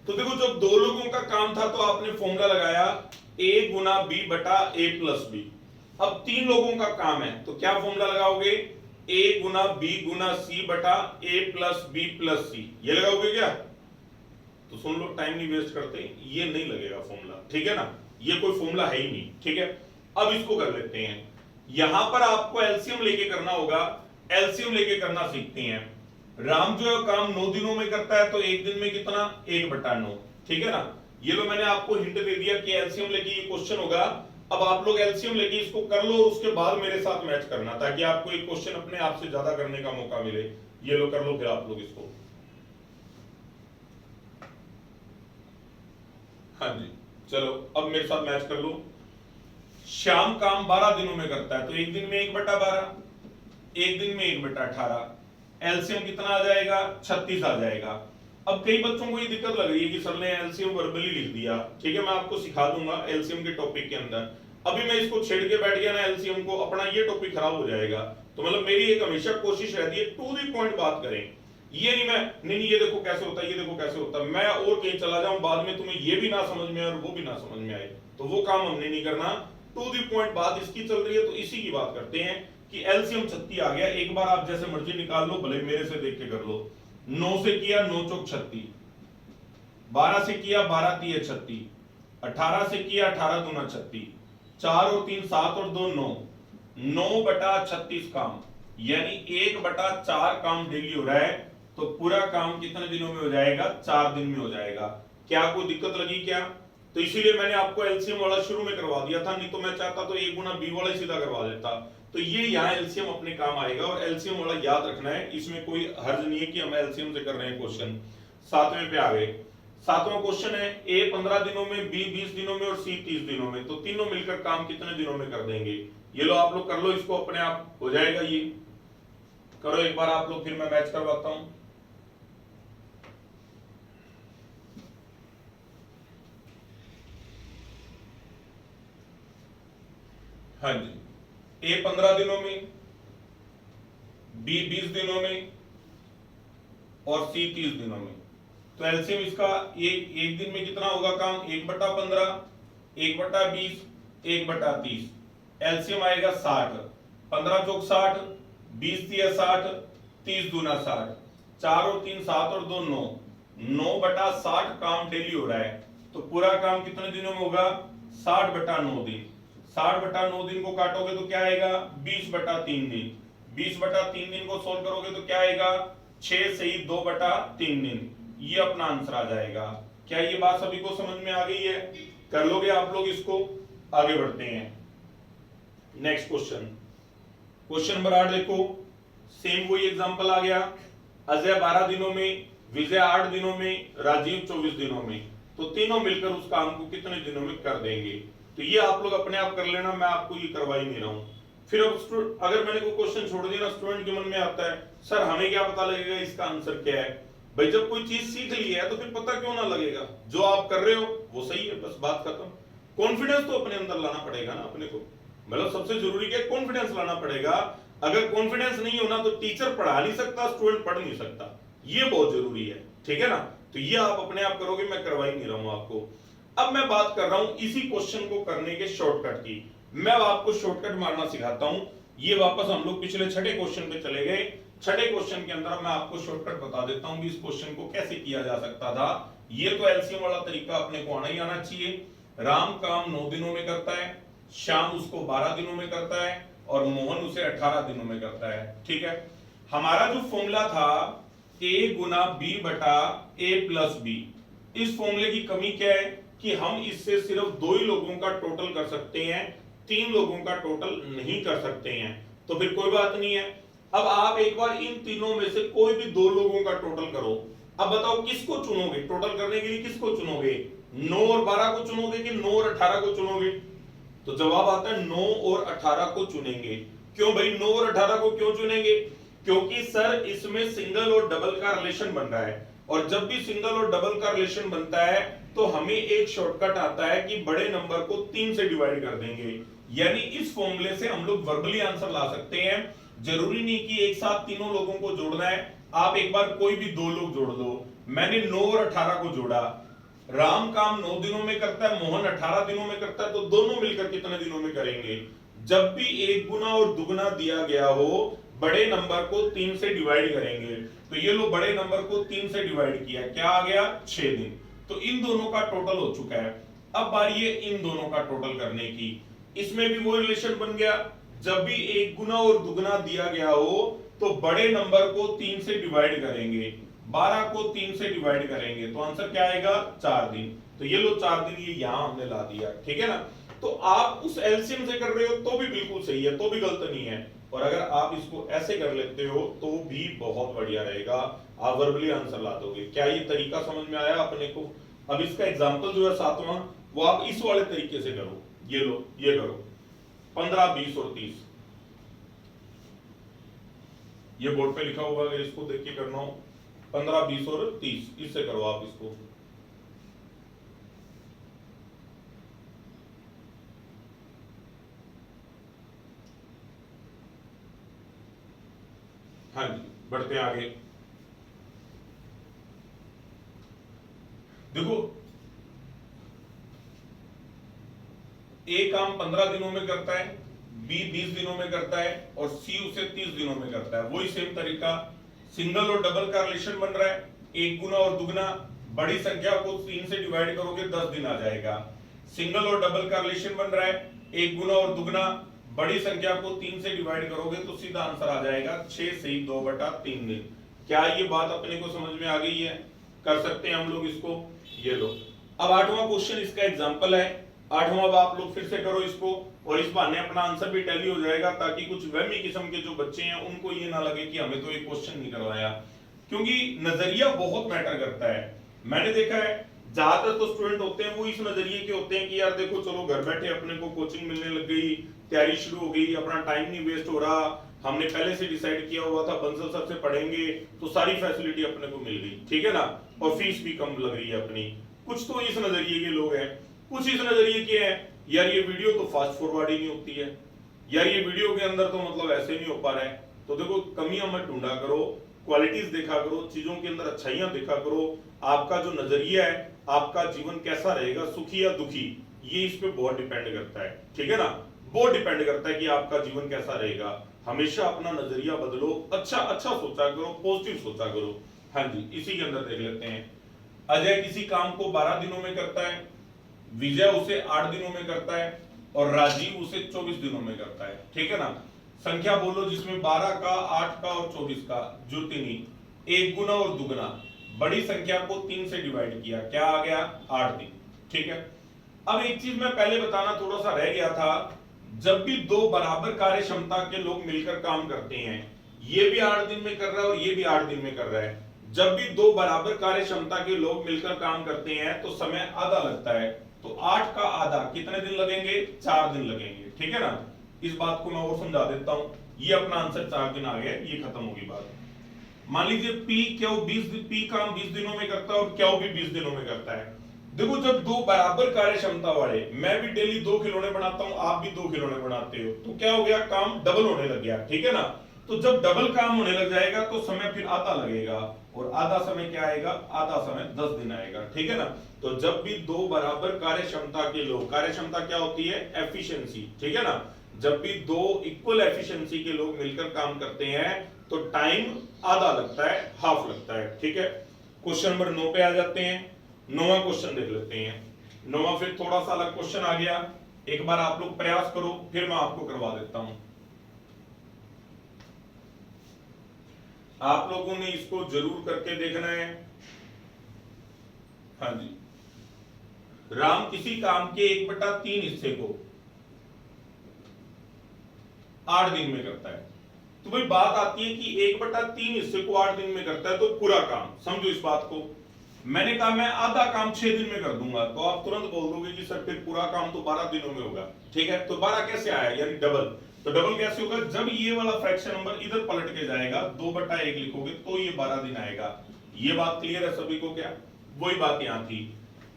A: तो देखो जब दो लोगों का काम था तो आपने फॉर्मूला लगाया a गुना b बटा a प्लस बी। अब 3 लोगों का काम है तो क्या फॉर्मूला लगाओगे? ए गुना बी गुना सी बटा ए प्लस बी प्लस सी, ये लगाओगे क्या? तो सुन लो, टाइम नहीं वेस्ट करते, ये नहीं लगेगा फॉर्मूला, ठीक है ना, ये कोई फॉर्मूला है ही नहीं, ठीक है। अब इसको कर लेते हैं, यहां पर आपको एलसीएम लेके करना होगा, एलसीएम लेके करना सीखते हैं। राम जो है काम 9 दिनों में करता है, तो एक दिन में कितना? 1/9, ठीक है ना। ये लो मैंने आपको हिंट दे दिया कि एलसीएम लेके ये क्वेश्चन होगा। अब आप लोग एलसीएम लेके इसको कर लो, उसके बाद मेरे साथ मैच करना, ताकि आपको एक क्वेश्चन अपने आप से ज्यादा करने का मौका मिले। ये लो कर लो फिर आप लोग इसको। हाँ जी, चलो अब मेरे साथ मैच कर लो। श्याम काम 12 दिनों में करता है, तो एक दिन में 1/12, एक दिन में 1/18, एलसीएम कितना आ जाएगा? 36 आ जाएगा। अब कई बच्चों को ये दिक्कत लग रही है कि सर ने एलसीएम वर्बली लिख दिया, ठीक है, मैं आपको सिखा दूंगा एलसीएम के टॉपिक के अंदर। अभी मैं इसको छेड़ के बैठ गया ना एलसीएम को, अपना ये टॉपिक खराब हो जाएगा। तो मतलब मेरी एक हमेशा कोशिश रहती है टू द पॉइंट बात करें। ये नहीं मैं नहीं ये देखो कैसे होता है, ये देखो कैसे होता है, मैं और कहीं चला जाऊं, बाद में तुम्हें ये भी ना समझ में आए और वो भी ना समझ में आए, तो वो काम हमने नहीं करना। टू द पॉइंट बात इसकी चल रही है, तो इसी की बात करते हैं कि एलसीएम 36 आ गया। एक बार आप जैसे मर्जी निकाल लो, भले मेरे से देख के कर लो। 9 से किया 9 चौक 36, 12 से किया 12 तिये 36, 18 से किया 18 दूना 36, 4 और 3 7 और 2 9, 9/36 काम, यानी 1/4 काम डेली हो रहा है। तो पूरा काम कितने दिनों में हो जाएगा? 4 दिन में हो जाएगा। क्या कोई दिक्कत लगी क्या? तो इसीलिए मैंने आपको एलसीएम वाला शुरू में करवा दिया था, नहीं तो मैं चाहता तो a गुना b वाला सीधा करवा देता। तो ये यहाँ एलसीएम अपने काम आएगा, और एलसीएम वाला याद रखना है, इसमें कोई हर्ज नहीं है कि हम एलसीएम से कर रहे हैं क्वेश्चन। 7वें पे आ गए। 7वां क्वेश्चन है, a 15 दिनों में, b 20 दिनों में और c 30 दिनों में, तो तीनों मिलकर काम कितने दिनों में कर देंगे? ये लो आप लोग कर लो इसको, अपने आप हो जाएगा। ये करो एक बार आप लोग, फिर मैं मैच करवाता हूं। हाँ जी, a 15 दिनों में, b 20 दिनों में और c 30 दिनों में। तो एलसीएम इसका एक दिन में कितना होगा काम? 1/15, 1/20, 1/30। एलसीएम आएगा 60, 15 चौक 60, 20 तिया 60, 30 दूना 60, 4 और 3 7 और 2 9, 9/60 काम डेली हो रहा है। तो पूरा काम कितने दिनों में होगा? 60/9 दिन। 60/9 दिन को काटोगे तो क्या आएगा? 20/3 दिन। 20/3 दिन को सोल्व करोगे तो क्या आएगा? 6 सही 2/3 दिन। ये अपना आंसर आ जाएगा। क्या ये बात सभी को समझ में आ गई है? कर लोगे आप लोग इसको? आगे बढ़ते हैं। नेक्स्ट क्वेश्चन, क्वेश्चन नंबर 8 देखो, सेम वही एग्जांपल आ गया। अजय 12 दिनों में, विजय 8 दिनों में, राजीव 24 दिनों में, तो तीनों मिलकर उस काम को कितने दिनों में कर देंगे? तो ये आप लोग अपने आप कर लेना, मैं आपको ये करवा ही नहीं रहा हूं। फिर अब अगर मैंने कोई क्वेश्चन छोड़ दिया ना, स्टूडेंट के मन में आता है सर हमें क्या पता लगेगा इसका आंसर क्या है? भाई जब कोई चीज सीख ली है तो फिर पता क्यों ना लगेगा? जो आप कर रहे हो वो सही है, बस बात खत्म। कॉन्फिडेंस तो अपने अंदर लाना पड़ेगा ना अपने को, मतलब सबसे जरूरी क्या? कॉन्फिडेंस लाना पड़ेगा। अगर कॉन्फिडेंस नहीं होना तो टीचर पढ़ा नहीं सकता, स्टूडेंट पढ़ नहीं सकता, ये बहुत जरूरी है, ठीक है ना। तो ये आप अपने आप करोगे, मैं करवा ही नहीं रहा हूं आपको। अब मैं बात कर रहा हूं इसी क्वेश्चन को करने के शॉर्टकट की। मैं आपको शॉर्टकट मारना सिखाता हूं। ये वापस हम लोग पिछले 6ठे क्वेश्चन पे चले गए। 6ठे क्वेश्चन के अंदर मैं आपको शॉर्टकट बता देता हूं कि इस क्वेश्चन को कैसे किया जा सकता था। ये तो एलसीएम वाला तरीका अपने को आना ही आना चाहिए। राम काम 9 दिनों में करता है, श्याम उसको 12 दिनों में करता है और मोहन उसे 18 दिनों में करता है, ठीक है। हमारा जो फॉर्मूला था a गुना b बटा a प्लस b, इस फॉर्मूले की कमी क्या है कि हम इससे सिर्फ 2 ही लोगों का टोटल कर सकते हैं, 3 लोगों का टोटल नहीं कर सकते हैं। तो फिर कोई बात नहीं है। अब आप एक बार इन तीनों में से कोई भी 2 लोगों का टोटल करो। अब बताओ किसको चुनोगे? टोटल करने के लिए किसको चुनोगे? 9 और 12 को चुनोगे कि 9 और 18 को चुनोगे? तो जवाब आता है 9 और 18 को चुनेंगे। क्यों भाई 9 और 18 को क्यों चुनेंगे? क्योंकि सर इसमें सिंगल और डबल का रिलेशन बन रहा है, और जब भी सिंगल और डबल का रिलेशन बनता है तो हमें एक शॉर्टकट आता है कि बड़े नंबर को 3 से डिवाइड कर देंगे। यानी इस फॉर्मूले से हम लोग वर्बली आंसर ला सकते हैं। जरूरी नहीं कि एक साथ तीनों लोगों को जोड़ना है, आप एक बार कोई भी 2 लोग जोड़ दो। मैंने 9 और 18 को जोड़ा। राम काम 9 दिनों में करता है, मोहन 18 दिनों में करता है, तो दोनों मिलकर कितने दिनों में करेंगे? जब भी एक गुना और दुगना दिया गया हो, बड़े नंबर को 3 से डिवाइड करेंगे। तो ये लो बड़े नंबर को 3 से डिवाइड किया, क्या आ गया 6 दिन। तो इन दोनों का टोटल हो चुका है। अब बारी है इन दोनों का टोटल करने की। इसमें भी वो रिलेशन बन गया, जब भी एक गुना और दुगना दिया गया हो तो बड़े नंबर को 3 से डिवाइड करेंगे, 12 को 3 से डिवाइड करेंगे, तो आंसर क्या आएगा 4 दिन। तो ये लो 4 दिन ये यहां हमने ला दिया, ठीक है ना। तो आप उस एलसीएम से कर रहे हो तो भी बिल्कुल सही है, तो भी गलत नहीं है। और अगर आप इसको ऐसे कर लेते हो तो भी बहुत बढ़िया रहेगा, आप वर्बली आंसर ला दोगे। क्या ये तरीका समझ में आया अपने को? अब इसका एग्जांपल जो है 7वां, वो आप इस वाले तरीके से करो। ये लो ये करो 15, 20 और 30, ये बोर्ड पे लिखा होगा, अगर इसको देख के करना हो 15, 20 और 30, इससे करो आप इसको। हाँ जी, बढ़ते हैं आगे। देखो ए काम 15 दिनों में करता है, बी 20 दिनों में करता है और सी उसे 30 दिनों में करता है। वही सेम तरीका, सिंगल और डबल का रिलेशन बन रहा है, एक गुना और दुगना, बड़ी संख्या को 3 से डिवाइड करोगे 10 दिन आ जाएगा। सिंगल और डबल का रिलेशन बन रहा है, एक गुना और दुगना, बड़ी संख्या को 3 से डिवाइड करोगे तो सीधा आंसर आ जाएगा 6 से 2/3 दिन। क्या ये बात अपने को समझ में आ गई है? कर सकते हैं हम लोग इसको। ये लो अब 8वां क्वेश्चन इसका एग्जांपल है। 8वां अब आप लोग फिर से करो इसको, और इस बहाने अपना आंसर भी टैली हो जाएगा, ताकि कुछ वहमी किस्म के जो बच्चे हैं उनको ये ना लगे कि हमें तो एक क्वेश्चन नहीं करवाया, क्योंकि नजरिया बहुत मैटर करता है। मैंने देखा है ज्यादातर तो स्टूडेंट होते हैं वो इस नजरिए के होते हैं कि यार देखो चलो घर बैठे अपने को कोचिंग मिलने लग गई, तैयारी शुरू हो गई, अपना टाइम नहीं वेस्ट हो रहा, हमने पहले से डिसाइड किया हुआ था बंसल सर से पढ़ेंगे तो सारी फैसिलिटी अपने को मिल गई, ठीक है ना, और फीस भी कम लग रही है अपनी। कुछ तो इस नजरिए के लोग हैं, कुछ इस नजरिए के हैं यार ये वीडियो तो फास्ट फॉरवर्ड ही नहीं होती है, यार ये वीडियो के अंदर तो मतलब ऐसे नहीं हो पा रहा है। तो देखो कमियां मत ढूंढा करो, क्वालिटीज देखा करो, चीजों के अंदर अच्छाइयां देखा करो। आपका जो नजरिया है, आपका जीवन कैसा रहेगा, सुखी या दुखी, ये इस पे बहुत डिपेंड करता है, ठीक है ना, बहुत डिपेंड करता है कि आपका जीवन कैसा रहेगा। हमेशा अपना नजरिया बदलो, अच्छा अच्छा सोचा करो, पॉजिटिव सोचा करो। हाँ जी, इसी के अंदर देख लेते हैं। अजय किसी काम को 12 दिनों में करता है, विजय उसे 8 दिनों में करता है और राजीव उसे 24 दिनों में करता है, ठीक है ना। संख्या बोलो जिसमें 12 का, 8 का और 24 का जुर्तिनी, एक गुना और दुगना, बड़ी संख्या को 3 से डिवाइड किया, क्या आ गया 8 दिन, ठीक है। अब एक चीज मैं पहले बताना थोड़ा सा रह गया था, जब भी दो बराबर कार्य क्षमता के लोग मिलकर काम करते हैं, ये भी 8 दिन में कर रहा है और ये भी 8 दिन में कर रहा है, जब भी दो बराबर कार्य क्षमता के लोग मिलकर काम करते हैं तो समय आधा लगता है, तो 8 का आधा कितने दिन लगेंगे, 4 दिन लगेंगे, ठीक है ना। इस बात को मैं और समझा देता हूं, ये अपना आंसर 4 दिन आ गया, ये खत्म होगी बात। मान लीजिए पी काम 20 दिनों में करता है और क्यू भी 20 दिनों में करता है। देखो जब दो बराबर कार्य क्षमता वाले, मैं भी डेली 2 खिलौने बनाता हूं, आप भी 2 खिलौने बनाते हो, तो क्या हो गया, काम डबल होने लग गया, ठीक है ना। तो जब डबल काम होने लग जाएगा तो समय फिर आधा लगेगा, और आधा समय क्या आएगा, आधा समय 10 दिन आएगा, ठीक है ना। तो जब भी दो बराबर कार्य क्षमता के लोग, कार्य क्षमता क्या होती है, एफिशिएंसी, ठीक है ना, जब भी दो इक्वल एफिशिएंसी के लोग मिलकर काम करते हैं तो टाइम आधा लगता है, हाफ लगता है, ठीक है। क्वेश्चन नंबर 9 पे आ जाते हैं। 9वां क्वेश्चन देख लेते हैं। 9वां फिर थोड़ा सा अलग क्वेश्चन आ गया, एक बार आप लोग प्रयास करो फिर मैं आपको करवा देता हूं। आप लोगों ने इसको जरूर करके देखना है। हाँ जी, राम किसी काम के 1/3 हिस्से को 8 दिन में करता है। तो भाई बात आती है कि 1/3 हिस्से को 8 दिन में करता है तो पूरा काम, समझो इस बात को। मैंने कहा मैं आधा काम 6 दिन में कर दूंगा, तो आप तुरंत बोल दोगे कि सर फिर पूरा काम तो 12 दिनों में होगा, ठीक है। तो 12 कैसे आया, यानी डबल। तो डबल कैसे होगा, जब ये वाला फ्रैक्शन नंबर इधर पलट के जाएगा, 2/1 लिखोगे तो ये 12 दिन आएगा। ये बात क्लियर है सभी को क्या? वही बात यहां थी,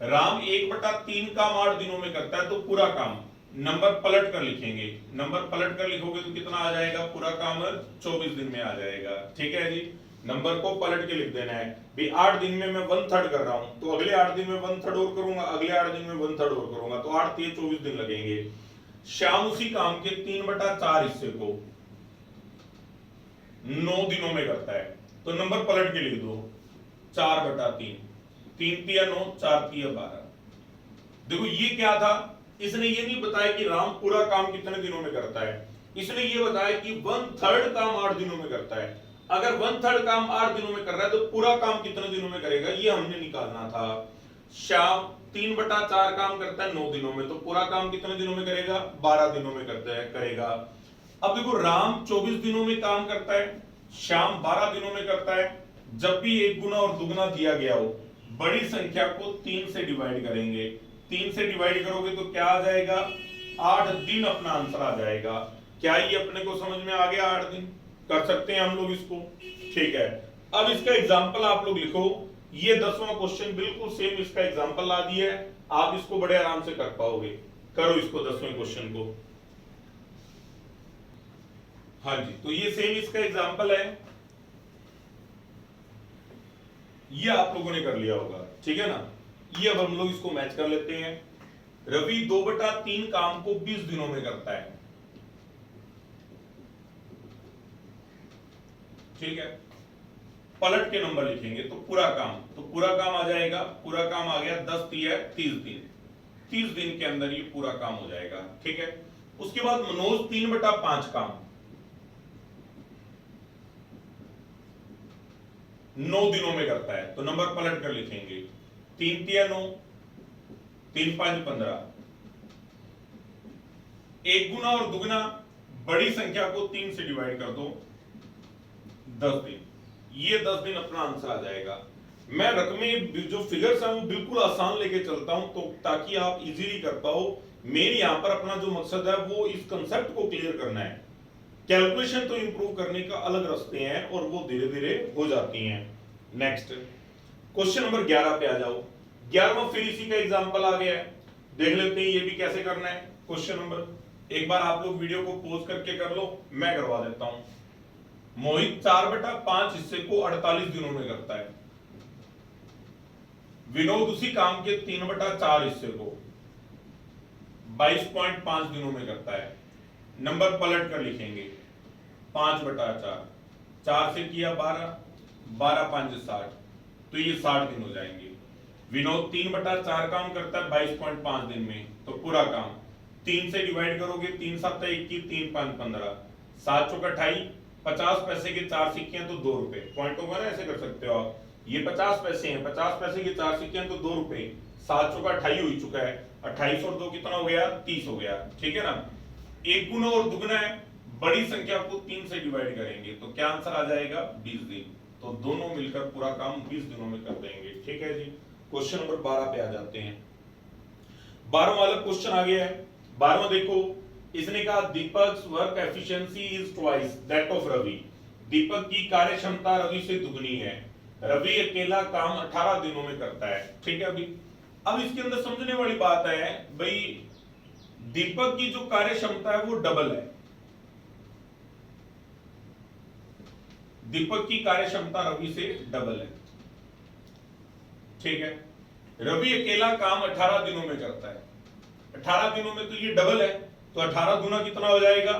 A: राम 1/3 काम 8 दिनों में करता है तो पूरा काम नंबर पलट कर लिखेंगे, नंबर पलट कर लिखोगे तो कितना आ जाएगा, पूरा काम 24 दिन में आ जाएगा, ठीक है जी। नंबर को पलट के लिख देना है भी 8 दिन में मैं 1/3 कर रहा हूं, तो अगले 8 दिन में 1/3 और करूंगा, अगले 8 दिन में 1/3 और करूंगा, तो 8 3 24 दिन लगेंगे। श्याम उसी काम के 3/4 हिस्से को 9 दिनों में करता है। तो नंबर पलट के लिख दो 4/3, 3 तिया 9, 4 तिया 12। देखो ये क्या था, इसने ये नहीं बताया कि राम पूरा काम कितने दिनों में करता है, इसने ये बताया कि 1/3 काम 8 दिनों में करता है। अगर 1/3 काम 8 दिनों में कर रहा है तो पूरा काम कितने दिनों में करेगा, ये हमने निकालना था। श्याम 3/4 काम करता है 9 दिनों में, तो पूरा काम कितने दिनों में करेगा, 12 दिनों में करेगा। अब देखो राम 24 दिनों में काम करता है, श्याम 12 दिनों में करता है। जब भी एक गुना और दुगना दिया गया हो, बड़ी संख्या को 3 से डिवाइड करेंगे। 3 से डिवाइड करोगे तो क्या आ जाएगा, 8 दिन अपना आंसर आ जाएगा। क्या ये अपने को समझ में आ गया, 8 दिन कर सकते हैं हम लोग इसको, ठीक है। अब इसका एग्जाम्पल आप लोग लिखो, ये 10वां क्वेश्चन बिल्कुल सेम इसका एग्जाम्पल ला दिया है, आप इसको बड़े आराम से कर पाओगे। करो इसको 10वें क्वेश्चन को। हाँ जी, तो ये सेम इसका एग्जाम्पल है, ये आप लोगों ने कर लिया होगा, ठीक है ना। ये अब हम लोग इसको मैच कर लेते हैं। रवि 2/3 काम को 20 दिनों में करता है, ठीक है। पलट के नंबर लिखेंगे तो पूरा काम आ जाएगा, पूरा काम आ गया 10 तिया 30 दिन, 30 दिन के अंदर ये पूरा काम हो जाएगा, ठीक है। उसके बाद मनोज 3/5 काम 9 दिनों में करता है, तो नंबर पलट कर लिखेंगे 3 तिया 9, 3 5 15। एक गुना और दुगना, बड़ी संख्या को 3 से डिवाइड कर दो, 10 दिन। ये 10 दिन अपना आंसर आ जाएगा। मैं रकमें जो फिगर्स हैं वो बिल्कुल आसान लेके चलता हूं, तो ताकि आप इजीली कर पाओ। मेरे यहां पर अपना जो मकसद है वो इस कंसेप्ट को क्लियर करना है। कैलकुलेशन तो इंप्रूव करने का अलग रास्ते हैं और वो धीरे धीरे हो जाती हैं। नेक्स्ट क्वेश्चन नंबर 11 पे आ जाओ। 11वां फिर इसी का एग्जांपल आ गया है, देख लेते हैं ये भी कैसे करना है। क्वेश्चन नंबर एक बार आप लोग वीडियो को पॉज करके कर लो, मैं करवा देता हूं। मोहित 4/5 हिस्से को 48 दिनों में करता है। विनोद उसी काम के 3/4 हिस्से को 22.5 दिनों में करता है। नंबर पलट कर लिखेंगे 5/4, 4 से किया 12, 12 5 60, तो ये 60 दिन हो जाएंगे। विनोद 3/4 काम करता है 22.5 दिन में, तो पूरा काम 3 से डिवाइड करोगे, 3 7 21, 3 5 15, 7 चौका 28, 50 पैसे के 4 सिक्के हैं तो 2 रुपए। पॉइंट होगा ना, ऐसे कर सकते हो आप। ये 50 पैसे हैं, 50 पैसे के 4 सिक्के हैं तो 2 रुपए। 7 चौका 28 हो चुका है, 28 और 2 कितना हो गया, 30 हो गया, ठीक है ना। एक गुना और दुगना है, बड़ी संख्या को 3 से डिवाइड करेंगे तो क्या आंसर आ जाएगा, 20 दिन। तो दोनों मिलकर पूरा काम 20 दिनों में कर देंगे, ठीक है जी। क्वेश्चन नंबर 12 पे आ जाते हैं। 12वां वाला क्वेश्चन आ गया है। 12वां देखो, इसने कहा Deepak work efficiency is twice that of Ravi. Deepak की कार्य क्षमता रवि से दुगनी है। रवि अकेला काम 18 दिनों में करता है, ठीक है। अभी अब इसके अंदर समझने वाली बात है भाई, दीपक की जो कार्य क्षमता है वो डबल है। दीपक की कार्य क्षमता रवि से डबल है, ठीक है। रवि अकेला काम 18 दिनों में करता है। 18 दिनों में तो ये डबल है, तो 18 गुना कितना हो जाएगा,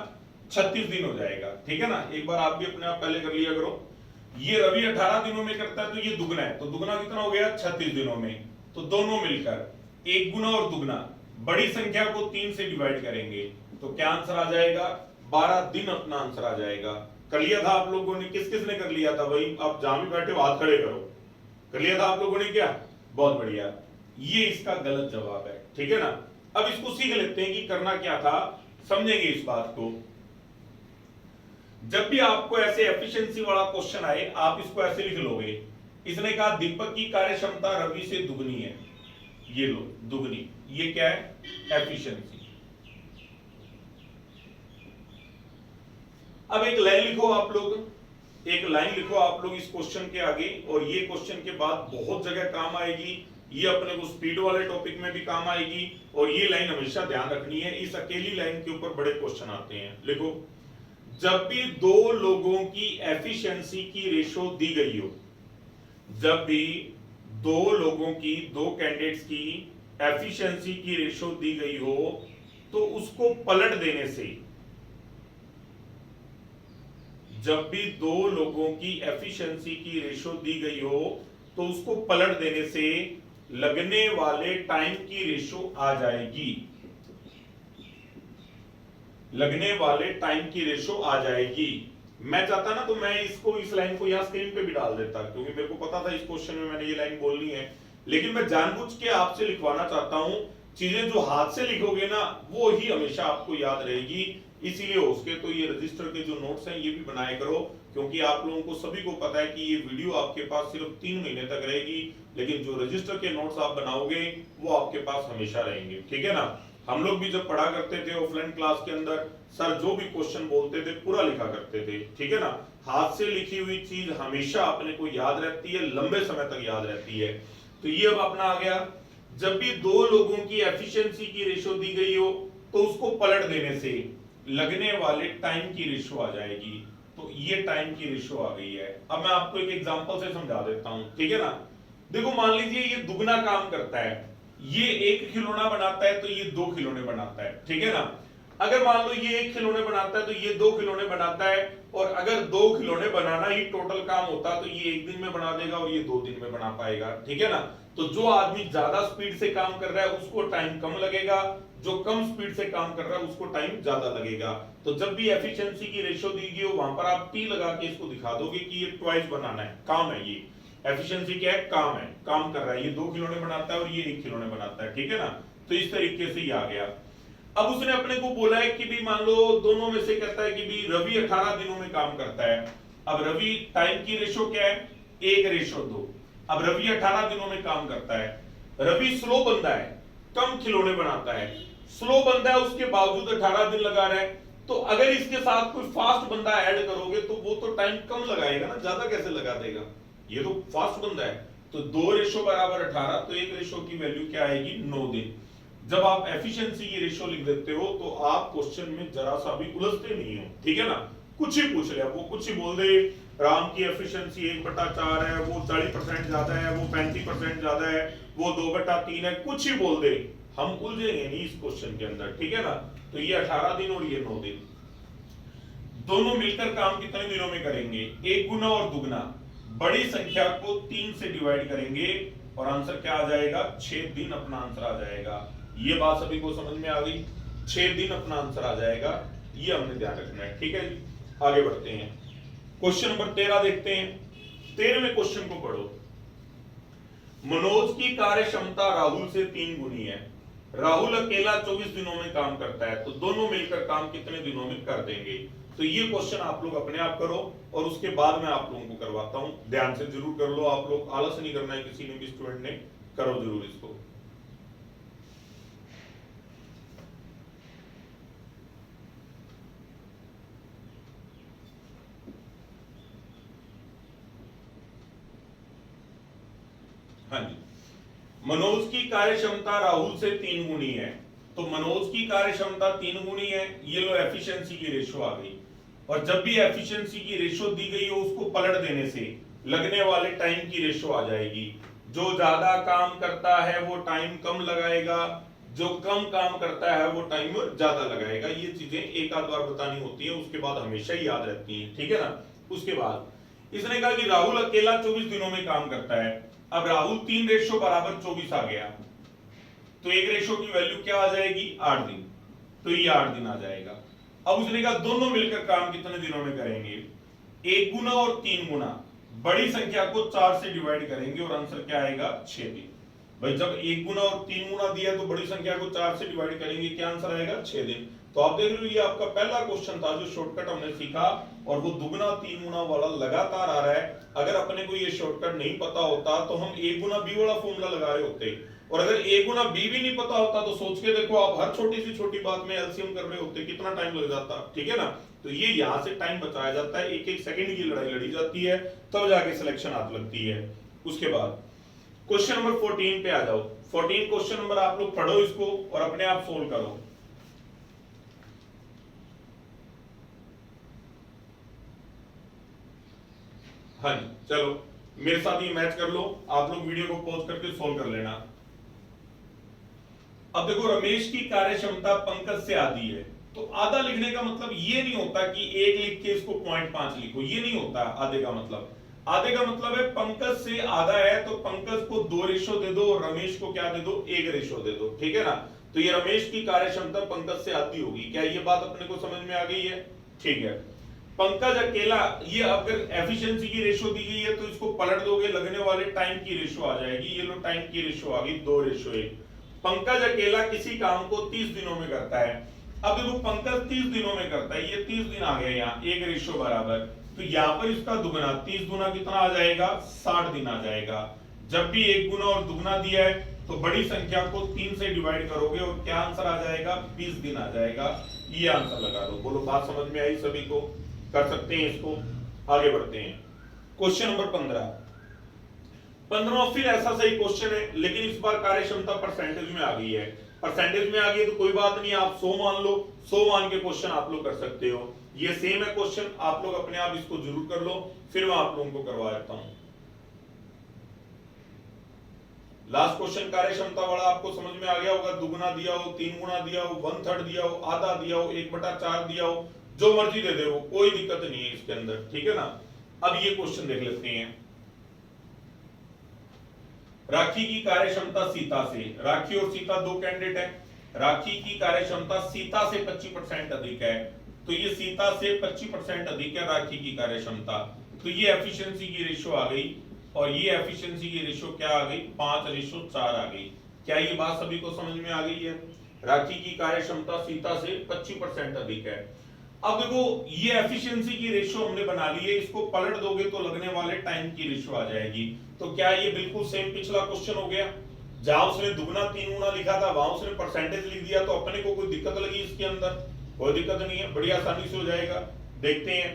A: 36 दिन हो जाएगा, ठीक है ना। एक बार आप भी अपने आप पहले कर लिया करो। ये रवि 18 दिनों में करता है तो ये दुगना है, तो दुगना कितना हो गया, 36 दिनों में। तो दोनों मिलकर एक गुना और दुगना, बड़ी संख्या को 3 से डिवाइड करेंगे तो क्या आंसर आ जाएगा, 12 दिन अपना आंसर आ जाएगा। कर लिया था आप लोगों ने, किस किस ने कर लिया था भाई, आप जहां भी बैठे हो हाथ खड़े करो। कर लिया था आप लोगों ने क्या, बहुत बढ़िया। ये इसका गलत जवाब है, ठीक है ना। अब इसको सीख लेते हैं कि करना क्या था, समझेंगे इस बात को। जब भी आपको ऐसे एफिशिएंसी वाला क्वेश्चन आए, आप इसको ऐसे लिख लोगे। इसने कहा दीपक की कार्य क्षमता रवि से दुगनी है, ये लो दुगनी, ये क्या है, एफिशिएंसी। अब एक लाइन लिखो आप लोग, एक लाइन लिखो आप लोग इस क्वेश्चन के आगे, और ये क्वेश्चन के बाद बहुत जगह काम आएगी। ये अपने को स्पीड वाले टॉपिक में भी काम आएगी, और ये लाइन हमेशा ध्यान रखनी है। इस अकेली लाइन के ऊपर बड़े क्वेश्चन आते हैं। लिखो, जब भी दो लोगों की एफिशिएंसी की रेशो दी गई हो, जब भी दो लोगों की, दो कैंडिडेट्स की एफिशिएंसी की रेशो दी गई हो, तो उसको पलट देने से, जब भी दो लोगों की एफिशिएंसी की रेशो दी गई हो तो उसको पलट देने से लगने वाले टाइम की रेशो आ जाएगी, लगने वाले टाइम की रेशो आ जाएगी। मैं चाहता ना तो मैं इसको, इस लाइन को यहां स्क्रीन पे भी डाल देता, क्योंकि मेरे को पता था इस क्वेश्चन में मैंने ये लाइन बोलनी है, लेकिन मैं जानबूझ के आपसे लिखवाना चाहता हूं। चीजें जो हाथ से लिखोगे ना वो ही हमेशा आपको याद रहेगी, इसीलिए हो सके तो ये रजिस्टर के जो नोट्स हैं ये भी बनाए करो, क्योंकि आप लोगों को सभी को पता है कि ये वीडियो आपके पास सिर्फ 3 महीने तक रहेगी, लेकिन जो रजिस्टर के नोट्स आप बनाओगे वो आपके पास हमेशा रहेंगे, ठीक है ना। हम लोग भी जब पढ़ा करते थे ऑफलाइन क्लास के अंदर, सर जो भी क्वेश्चन बोलते थे पूरा लिखा करते थे, ठीक है ना। हाथ से लिखी हुई चीज हमेशा अपने को याद रहती है, लंबे समय तक याद रहती है। तो ये अब अपना आ गया, जब भी दो लोगों की एफिशिएंसी की रेशो दी गई हो तो उसको पलट देने से लगने वाले टाइम की रेशो आ जाएगी। तो ये टाइम की रेशो आ गई है। अब मैं आपको एक एग्जांपल से समझा देता हूं, ठीक है ना। देखो मान लीजिए ये दुगना काम करता है, ये 1 खिलौना बनाता है तो ये 2 खिलौने बनाता है, ठीक है ना। अगर मान लो ये 1 खिलौने बनाता है तो ये 2 खिलौने बनाता है, और अगर 2 खिलौने बनाना ही टोटल काम होता तो ये 1 दिन में बना देगा और ये 2 दिन में बना पाएगा, ठीक है ना। तो जो आदमी ज्यादा स्पीड से काम कर रहा है उसको टाइम कम लगेगा, जो कम स्पीड से काम कर रहा है उसको टाइम ज्यादा लगेगा। तो जब भी एफिशिएंसी की रेशो दी गई हो वहां पर आप टी लगा के इसको दिखा दोगे कि ये ट्वाइस बनाना है, काम है ये। एफिशिएंसी क्या है, काम है, काम कर रहा है, ये 2 खिलौने बनाता है और ये 1 खिलौने बनाता है, ठीक है ना। तो इस तरीके से ही आ गया। अब उसने अपने को बोला है कि भी मान लो दोनों में से कहता है कि भी रवि 18 दिनों में काम करता है। अब रवि टाइम की रेशो क्या है, 1:2। अब रवि 18 दिनों में काम करता है। रवि स्लो बंदा है, कम खिलौने बनाता है, स्लो बंदा है, उसके बावजूद 18 दिन लगा रहा है। तो अगर इसके साथ कोई फास्ट बंदा ऐड करोगे तो वो तो टाइम कम लगाएगा ना, ज्यादा कैसे लगा देगा, ये तो फास्ट बंदा है। तो 2:18, तो 1 की वैल्यू क्या आएगी, 9 दिन। जब आप एफिशिएंसी की रेशो लिख देते हो तो आप क्वेश्चन में जरा सा भी उलझते नहीं हो, ठीक है ना। कुछ ही पूछ लिया, वो कुछ ही बोल दे, राम की एफिशिएंसी 1/4 है, वो 40% ज्यादा है, वो 35% ज्यादा है, वो 2/3 है, कुछ ही बोल दे, हम उलझेंगे नहीं इस क्वेश्चन के अंदर, ठीक है ना। तो ये 18 दिन और ये 9 दिन, दोनों मिलकर काम कितने दिनों में करेंगे, 1 गुना और दुगना। बड़ी संख्या को 3 से डिवाइड करेंगे और आंसर क्या आ जाएगा, 6 दिन अपना आंसर आ जाएगा। ये बात सभी को समझ में आ गई, 6 दिन अपना आंसर आ जाएगा, ये हमने ध्यान रखना है, ठीक है जी। आगे बढ़ते हैं, क्वेश्चन नंबर 13 देखते हैं। 13वें क्वेश्चन को पढ़ो। मनोज की कार्य क्षमता राहुल से 3 गुनी है। राहुल अकेला 24 दिनों में काम करता है, तो दोनों मिलकर काम कितने दिनों में कर देंगे। तो ये क्वेश्चन आप लोग अपने आप करो और उसके बाद मैं आप लोगों को करवाता हूं, ध्यान से जरूर कर लो आप लोग, आलस नहीं करना है किसी ने भी स्टूडेंट ने, करो जरूर इसको। हाँ जी, मनोज की कार्य क्षमता राहुल से 3 गुनी है, तो मनोज की कार्य क्षमता 3 गुनी है, ये लो एफिशिएंसी की रेशो आ गई। और जब भी एफिशिएंसी की रेशो दी गई हो उसको पलट देने से लगने वाले टाइम की रेशो आ जाएगी। जो ज्यादा काम करता है वो टाइम कम लगाएगा, जो कम काम करता है वो टाइम ज्यादा लगाएगा। ये चीजें एक आध बार बतानी होती है, उसके बाद हमेशा ही याद रहती हैं, ठीक है ना। उसके बाद इसने कहा कि राहुल अकेला 24 दिनों में काम करता है। अब राहुल 3:24 आ गया, तो 1 की वैल्यू क्या आ जाएगी, 8 दिन, तो ये 8 दिन आ जाएगा। अब उसने कहा दोनों मिलकर काम कितने दिनों में करेंगे, 1 गुना और 3 गुना। बड़ी संख्या को 4 से डिवाइड करेंगे और आंसर क्या आएगा, 6 दिन। भाई जब 1 गुना और 3 गुना दिया तो बड़ी संख्या को 4 से डिवाइड करेंगे, क्या आंसर आएगा, 6 दिन। तो आप देख रहे हो ये आपका पहला क्वेश्चन था जो शॉर्टकट हमने सीखा, और वो दुगना 3 गुना वाला लगातार आ रहा है। अगर अपने को ये शॉर्टकट नहीं पता होता तो हम 1 गुना बी वाला फॉर्मूला लगा रहे होते, और अगर 1 गुना बी भी नहीं पता होता तो सोच के देखो आप हर छोटी सी छोटी बात में एलसीएम कर रहे होते, कितना टाइम लग जाता, ठीक है ना। तो ये यहाँ से टाइम बचाया जाता है, 1-1 सेकंड की लड़ाई लड़ी जाती है, तब जाके सिलेक्शन हाथ लगती है। उसके बाद क्वेश्चन नंबर 14 पे आ जाओ। 14 क्वेश्चन नंबर आप लोग पढ़ो इसको और अपने आप सोल्व करो। हाँ जी, चलो मेरे साथ ये मैच कर लो, आप लोग वीडियो को पॉज करके सोल्व कर लेना। अब देखो रमेश की कार्य क्षमता पंकज से आधी है, तो आधा लिखने का मतलब ये नहीं होता कि 1 लिख के इसको 0.5 लिखो, ये नहीं होता आधे का मतलब। आधे का मतलब है पंकज से आधा है तो पंकज को 2 रेशो दे दो और रमेश को क्या दे दो, 1 रेशो दे दो, ठीक है ना। तो ये रमेश की कार्य क्षमता पंकज से आधी होगी। क्या ये बात अपने को समझ में आ गई है? ठीक है। पंकज अकेला, ये अगर एफिशिएंसी की रेशो दी गई है तो इसको पलट दोगे, लगने वाले टाइम की रेशो आ जाएगी। ये लो टाइम की रेशो आ गई 2:1। पंकज अकेला किसी काम को 30 दिनों में करता है। अब देखो पंकज 30 दिनों में करता है, ये 30 दिन आ गया यहाँ, 1 रेशो बराबर, तो यहाँ पर इसका दुगना, 30 गुना कितना आ जाएगा, 60 दिन आ जाएगा। जब भी 1 गुना और दुगना दिया है तो बड़ी संख्या को 3 से डिवाइड करोगे और क्या आंसर आ जाएगा, 20 दिन आ जाएगा। ये आंसर लगा दो। बोलो बात समझ में आई सभी को? कर सकते हैं इसको। आगे बढ़ते हैं। क्वेश्चन नंबर 15 फिर ऐसा सही क्वेश्चन है, लेकिन इस बार कार्य क्षमता परसेंटेज में आ गई है। परसेंटेज में आ गई तो कोई बात नहीं, आप 100 मान लो, 100 मान के क्वेश्चन आप लोग कर सकते हो। ये सेम है क्वेश्चन, आप लोग अपने आप इसको जरूर कर लो, फिर मैं आप लोगों को करवा देता हूं। लास्ट क्वेश्चन कार्य क्षमता वाला आपको समझ में आ गया होगा। दुगुना दिया हो, 3 गुना दिया हो, 1/3 दिया हो, आधा दिया हो, 1/4 दिया हो, जो मर्जी दे दे वो, कोई दिक्कत नहीं है इसके अंदर, ठीक है ना। अब ये क्वेश्चन देख लेते हैं। राखी की कार्य क्षमता सीता से, राखी और सीता दो कैंडिडेट हैं। राखी की कार्य क्षमता सीता से 25% अधिक है, तो ये सीता से 25% अधिक है राखी की कार्य क्षमता। तो ये एफिशिएंसी की रेशो आ गई, और ये एफिशिएंसी की रेशो क्या आ गई, 5:4 आ गई। क्या ये बात सभी को समझ में आ गई है? राखी की कार्य क्षमता सीता से 25% अधिक है। अब देखो ये एफिशिएंसी की रेशो हमने बना ली है, इसको पलट दोगे तो लगने वाले टाइम की रेशो आ जाएगी। तो क्या ये बिल्कुल सेम पिछला क्वेश्चन हो गया? जहां उसने दुगना 3 गुना लिखा था वहां उसने परसेंटेज लिख दिया, तो अपने को कोई दिक्कत लगी इसके अंदर? कोई दिक्कत नहीं है, बड़ी आसानी से हो जाएगा। देखते हैं।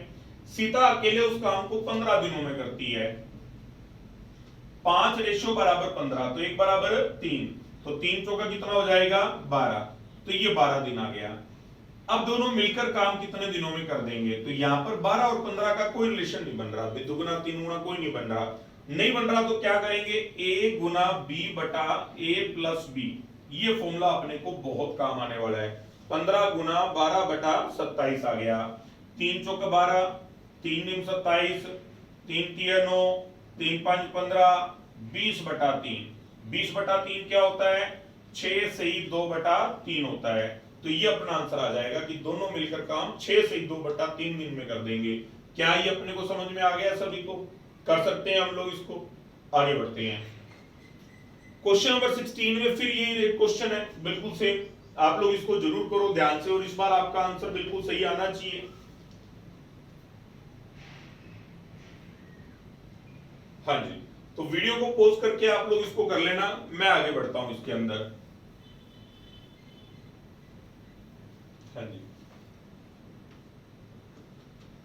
A: सीता अकेले उस काम को 15 दिनों में करती है। 5:15, तो 1 बराबर 3, तो 3 चौका कितना हो जाएगा, 12, तो ये 12 दिन आ गया। अब दोनों मिलकर काम कितने दिनों में कर देंगे? तो यहाँ पर 12 और 15 का कोई रिलेशन नहीं बन रहा, दुगुना 3 गुना कोई नहीं बन रहा। नहीं बन रहा तो क्या करेंगे, a गुना b बटा a प्लस b। ये फॉर्मूला अपने को बहुत काम आने वाला है। 15 गुना 12 बटा 27 आ गया। 3 चौक 12, 3 निम 27, 3 तिया 9, 3 5 15, 20 बटा 3। 20 बटा 3 क्या होता है, 6 से 2 बटा 3 होता है। तो ये अपना आंसर आ जाएगा कि दोनों मिलकर काम 6 से 2 बटा 3 दिन में कर देंगे। क्या ये अपने को समझ में आ गया सभी को? कर सकते हैं हम लोग इसको। आगे बढ़ते हैं। क्वेश्चन नंबर 16 में फिर यही क्वेश्चन है, बिल्कुल सेम। आप लोग इसको जरूर करो ध्यान से, और इस बार आपका आंसर बिल्कुल सही आना चाहिए। हाँ जी, तो वीडियो को पॉज करके आप लोग इसको कर लेना, मैं आगे बढ़ता हूं इसके अंदर। हाँ जी।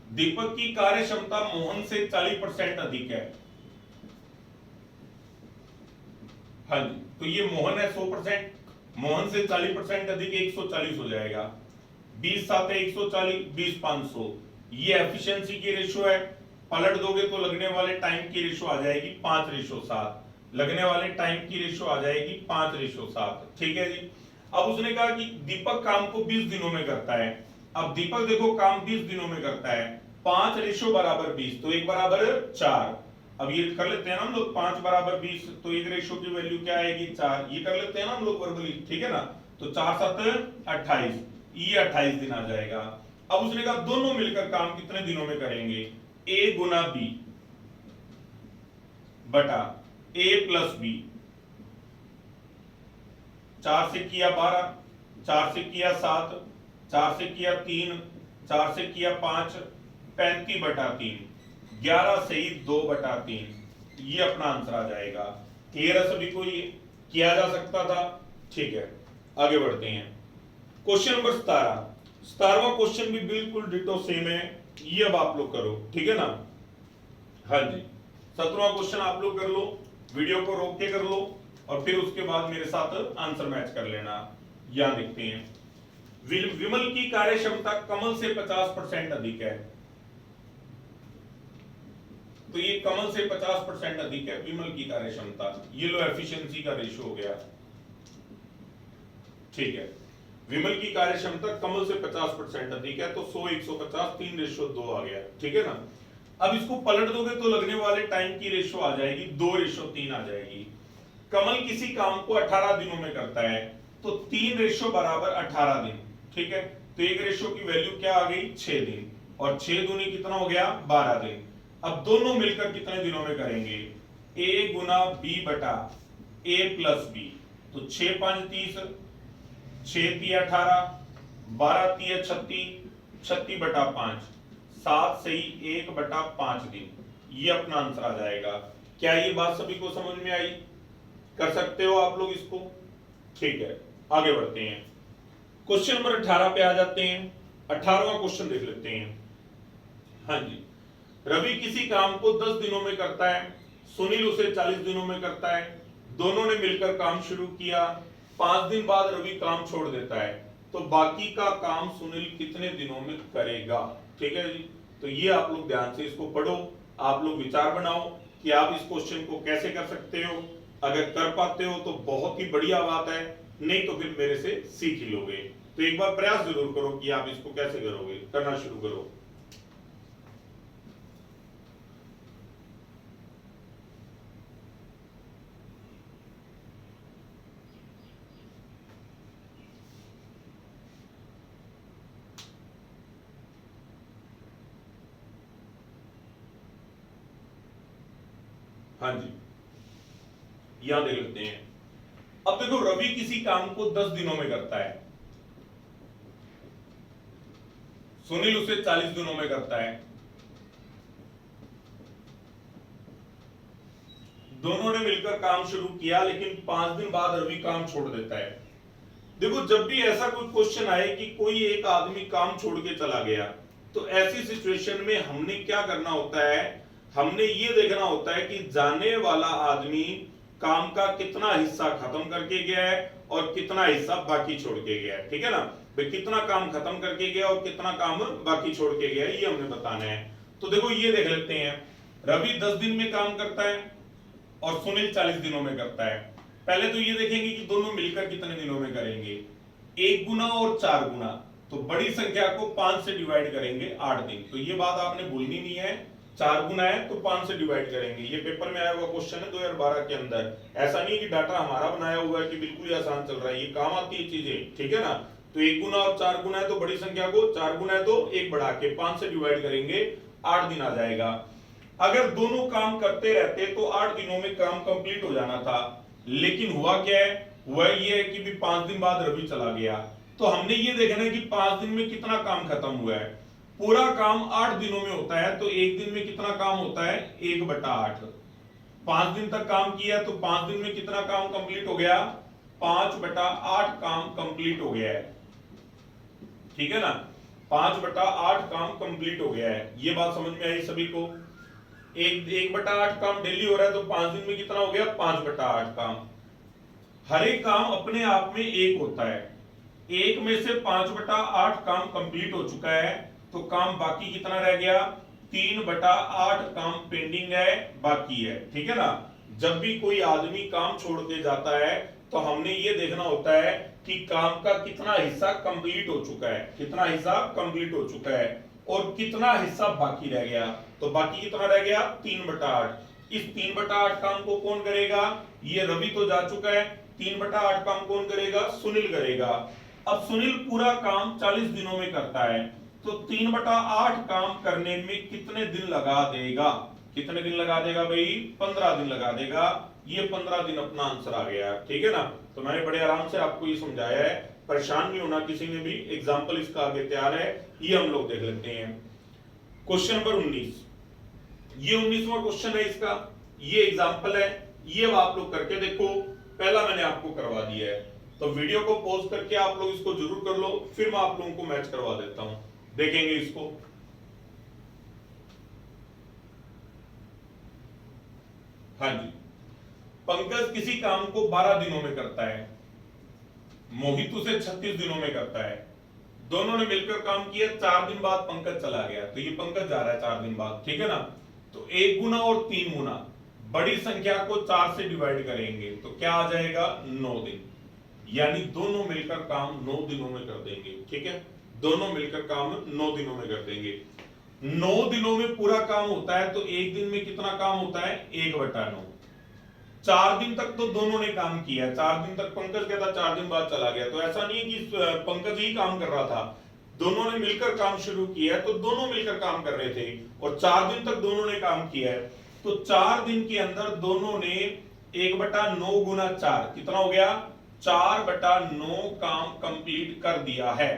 A: दीपक की कार्य क्षमता मोहन से 40% अधिक है। हाँ जी, तो ये मोहन है 100%, मोहन से 40% अधिक 140 हो जाएगा। 20 7 है 140, 20 500। ये एफिशिएंसी की रेशो है, पलट दोगे तो लगने वाले टाइम की रेशो आ जाएगी 5:7। लगने वाले टाइम की रेशो आ जाएगी 5:7। ठीक है जी। अब उसने कहा कि दीपक काम को 20 दिनों में करता है। अब दीपक देखो काम 20 दिनों में करता है, 5:20, तो 1 बराबर 4। अब ये कर लेते हैं ना हम लोग, 5 बराबर 20, तो 1 रेशो की वैल्यू क्या आएगी, 4। ये कर लेते हैं ना हम लोग वर्बली, ठीक है ना। तो 4 7 28, ये 28 दिन आ जाएगा। अब उसने कहा दोनों मिलकर काम कितने दिनों में करेंगे, a गुना b बटा a प्लस b। 4 से किया 12, 4 से किया 7, 4 से किया 3, 4 से किया 5, 35 बटा 3, 11 से 2 बटा 3। ये अपना आंसर आ जाएगा। क्लियर है सभी को? ये किया जा सकता था। ठीक है, आगे बढ़ते हैं। क्वेश्चन नंबर 17वां क्वेश्चन भी बिल्कुल डिटो सेम है। ये अब आप लोग करो, ठीक है ना। हाँ जी, 17वां क्वेश्चन आप लोग कर लो, वीडियो को रोक के कर लो, और फिर उसके बाद मेरे साथ आंसर मैच कर लेना। यहां देखते हैं। विमल की कार्य क्षमता कमल से 50% अधिक है। तो ये कमल से 50% अधिक है विमल की कार्य क्षमता। ये लो एफिशिएंसी का रेशो हो गया। ठीक है, विमल की कार्य क्षमता कमल से 50% अधिक है, तो 100 150 3:2 आ गया, ठीक है ना। अब इसको पलट दोगे तो लगने वाले टाइम की रेशो आ जाएगी 2:3 आ जाएगी। कमल किसी काम को 18 दिनों में करता है, तो 3 बराबर 18 दिन, ठीक है। तो एक रेशो की वैल्यू क्या आ गई 6 दिन, और 6 दूनी कितना हो गया 12 दिन। अब दोनों मिलकर कितने दिनों में करेंगे, a गुना b बटा a प्लस b, तो 6 5 30, 6 3 18, 12 3 36, 36 बटा 5, 7 सही 1 बटा 5 दिन, ये अपना आंसर आ जाएगा। क्या ये बात सभी को समझ में आई? कर सकते हो आप लोग इसको, ठीक है। आगे बढ़ते हैं, क्वेश्चन नंबर 18 पे आ जाते हैं। 18वां क्वेश्चन देख लेते हैं। हाँ जी, रवि किसी काम को 10 दिनों में करता है, सुनील उसे 40 दिनों में करता है। दोनों ने मिलकर काम शुरू किया, 5 दिन बाद रवि काम छोड़ देता है, तो बाकी का काम सुनील कितने दिनों में करेगा, ठीक है जी। तो ये आप लोग ध्यान से इसको पढ़ो, आप लोग विचार बनाओ कि आप इस क्वेश्चन को कैसे कर सकते हो। अगर कर पाते हो तो बहुत ही बढ़िया बात है, नहीं तो फिर मेरे से सीख ही लोगे। तो एक बार प्रयास जरूर करो कि आप इसको कैसे करोगे, करना शुरू करो। हाँ जी, यहां देख लेते हैं। अब देखो, रवि किसी काम को 10 दिनों में करता है, सुनील उसे 40 दिनों में करता है। दोनों ने मिलकर काम शुरू किया, लेकिन 5 दिन बाद रवि काम छोड़ देता है। देखो, जब भी ऐसा कोई क्वेश्चन आए कि कोई एक आदमी काम छोड़ के चला गया, तो ऐसी सिचुएशन में हमने क्या करना होता है, हमने ये देखना होता है कि जाने वाला आदमी काम का कितना हिस्सा खत्म करके गया है और कितना हिस्सा बाकी छोड़ के गया है, ठीक है ना। भाई कितना काम खत्म करके गया और कितना काम बाकी छोड़ के गया, ये हमने बताना है। तो देखो, ये देख लेते हैं, रवि 10 दिन में काम करता है और सुनील 40 दिनों में करता है। पहले तो ये देखेंगे कि दोनों मिलकर कितने दिनों में करेंगे, 1 गुना और 4 गुना, तो बड़ी संख्या को 5 से डिवाइड करेंगे 8 दिन। तो ये बात आपने भूलनी नहीं है, 4 गुना है तो 5 से डिवाइड करेंगे। ये पेपर में आया हुआ क्वेश्चन है 2012 के अंदर, ऐसा नहीं कि डाटा हमारा बनाया हुआ है कि बिल्कुल ही आसान चल रहा है, ये काम आती है चीजें, ठीक है ना। तो 1 गुना और 4 गुना है तो बड़ी संख्या को, 4 गुना है तो 1 बढ़ा के 5 से डिवाइड करेंगे, 8 दिन आ जाएगा। अगर दोनों काम करते रहते तो 8 दिनों में काम कंप्लीट हो जाना था, लेकिन हुआ क्या है, हुआ ये है कि भी 5 दिन बाद रवि चला गया। तो हमने ये देखना है कि 5 दिन में कितना काम खत्म हुआ है। पूरा काम 8 दिनों में होता है, तो एक दिन में कितना काम होता है 1/8। 5 दिन तक काम किया तो 5 दिन में कितना काम कंप्लीट हो गया, 5/8 काम कंप्लीट हो गया है, ठीक है ना। 5/8 काम कंप्लीट हो गया है, ये बात समझ में आई सभी को। 1/8 काम डेली हो रहा है, तो 5 दिन में कितना हो गया 5/8 काम। हर एक काम अपने आप में एक होता है, एक में से 5/8 काम कंप्लीट हो चुका है, तो काम बाकी कितना रह गया 3/8 काम पेंडिंग है, बाकी है, ठीक है ना। जब भी कोई आदमी काम छोड़ के जाता है तो हमने ये देखना होता है कि काम का कितना हिस्सा कंप्लीट हो चुका है, कितना हिस्सा कंप्लीट हो चुका है और कितना हिस्सा बाकी रह गया। तो बाकी कितना रह गया 3/8। इस 3/8 काम को कौन करेगा, ये रवि तो जा चुका है, 3/8 काम कौन करेगा, सुनील करेगा। अब सुनील पूरा काम 40 दिनों में करता है, तो 3/8 काम करने में कितने दिन लगा देगा, कितने दिन लगा देगा भाई 15 दिन लगा देगा। ये 15 दिन अपना आंसर आ गया, ठीक है ना। तो मैंने बड़े आराम से आपको ये समझाया है, परेशान नहीं होना किसी ने भी। एग्जाम्पल इसका आगे तैयार है, ये हम लोग देख लेते हैं। क्वेश्चन नंबर 19, ये 19वां क्वेश्चन है इसका, ये एग्जाम्पल है, ये अब आप लोग करके देखो। पहला मैंने आपको करवा दिया है, तो वीडियो को पॉज करके आप लोग इसको जरूर कर लो, फिर मैं आप लोगों को मैच करवा देता हूं, देखेंगे इसको। हाँ जी, पंकज किसी काम को 12 दिनों में करता है, मोहित उसे 36 दिनों में करता है। दोनों ने मिलकर काम किया, 4 दिन बाद पंकज चला गया, तो ये पंकज जा रहा है 4 दिन बाद, ठीक है ना। तो 1 गुना और 3 गुना, बड़ी संख्या को 4 से डिवाइड करेंगे तो क्या आ जाएगा 9 दिन। यानी दोनों मिलकर काम 9 दिनों में कर देंगे। ठीक है, दोनों मिलकर काम 9 दिनों में कर देंगे। 9 दिनों में पूरा काम होता है तो एक दिन में कितना काम होता है? 1/9। 4 दिन तक तो दोनों ने काम किया, 4 दिन तक पंकज क्या था, 4 दिन बाद चला गया। तो ऐसा नहीं है कि पंकज ही काम कर रहा था, दोनों ने मिलकर काम शुरू किया है, तो दोनों मिलकर काम कर रहे थे और 4 दिन तक दोनों ने काम किया है। तो 4 दिन के अंदर दोनों ने 1/9 गुना 4 कितना हो गया? 4/9 काम कंप्लीट कर दिया है।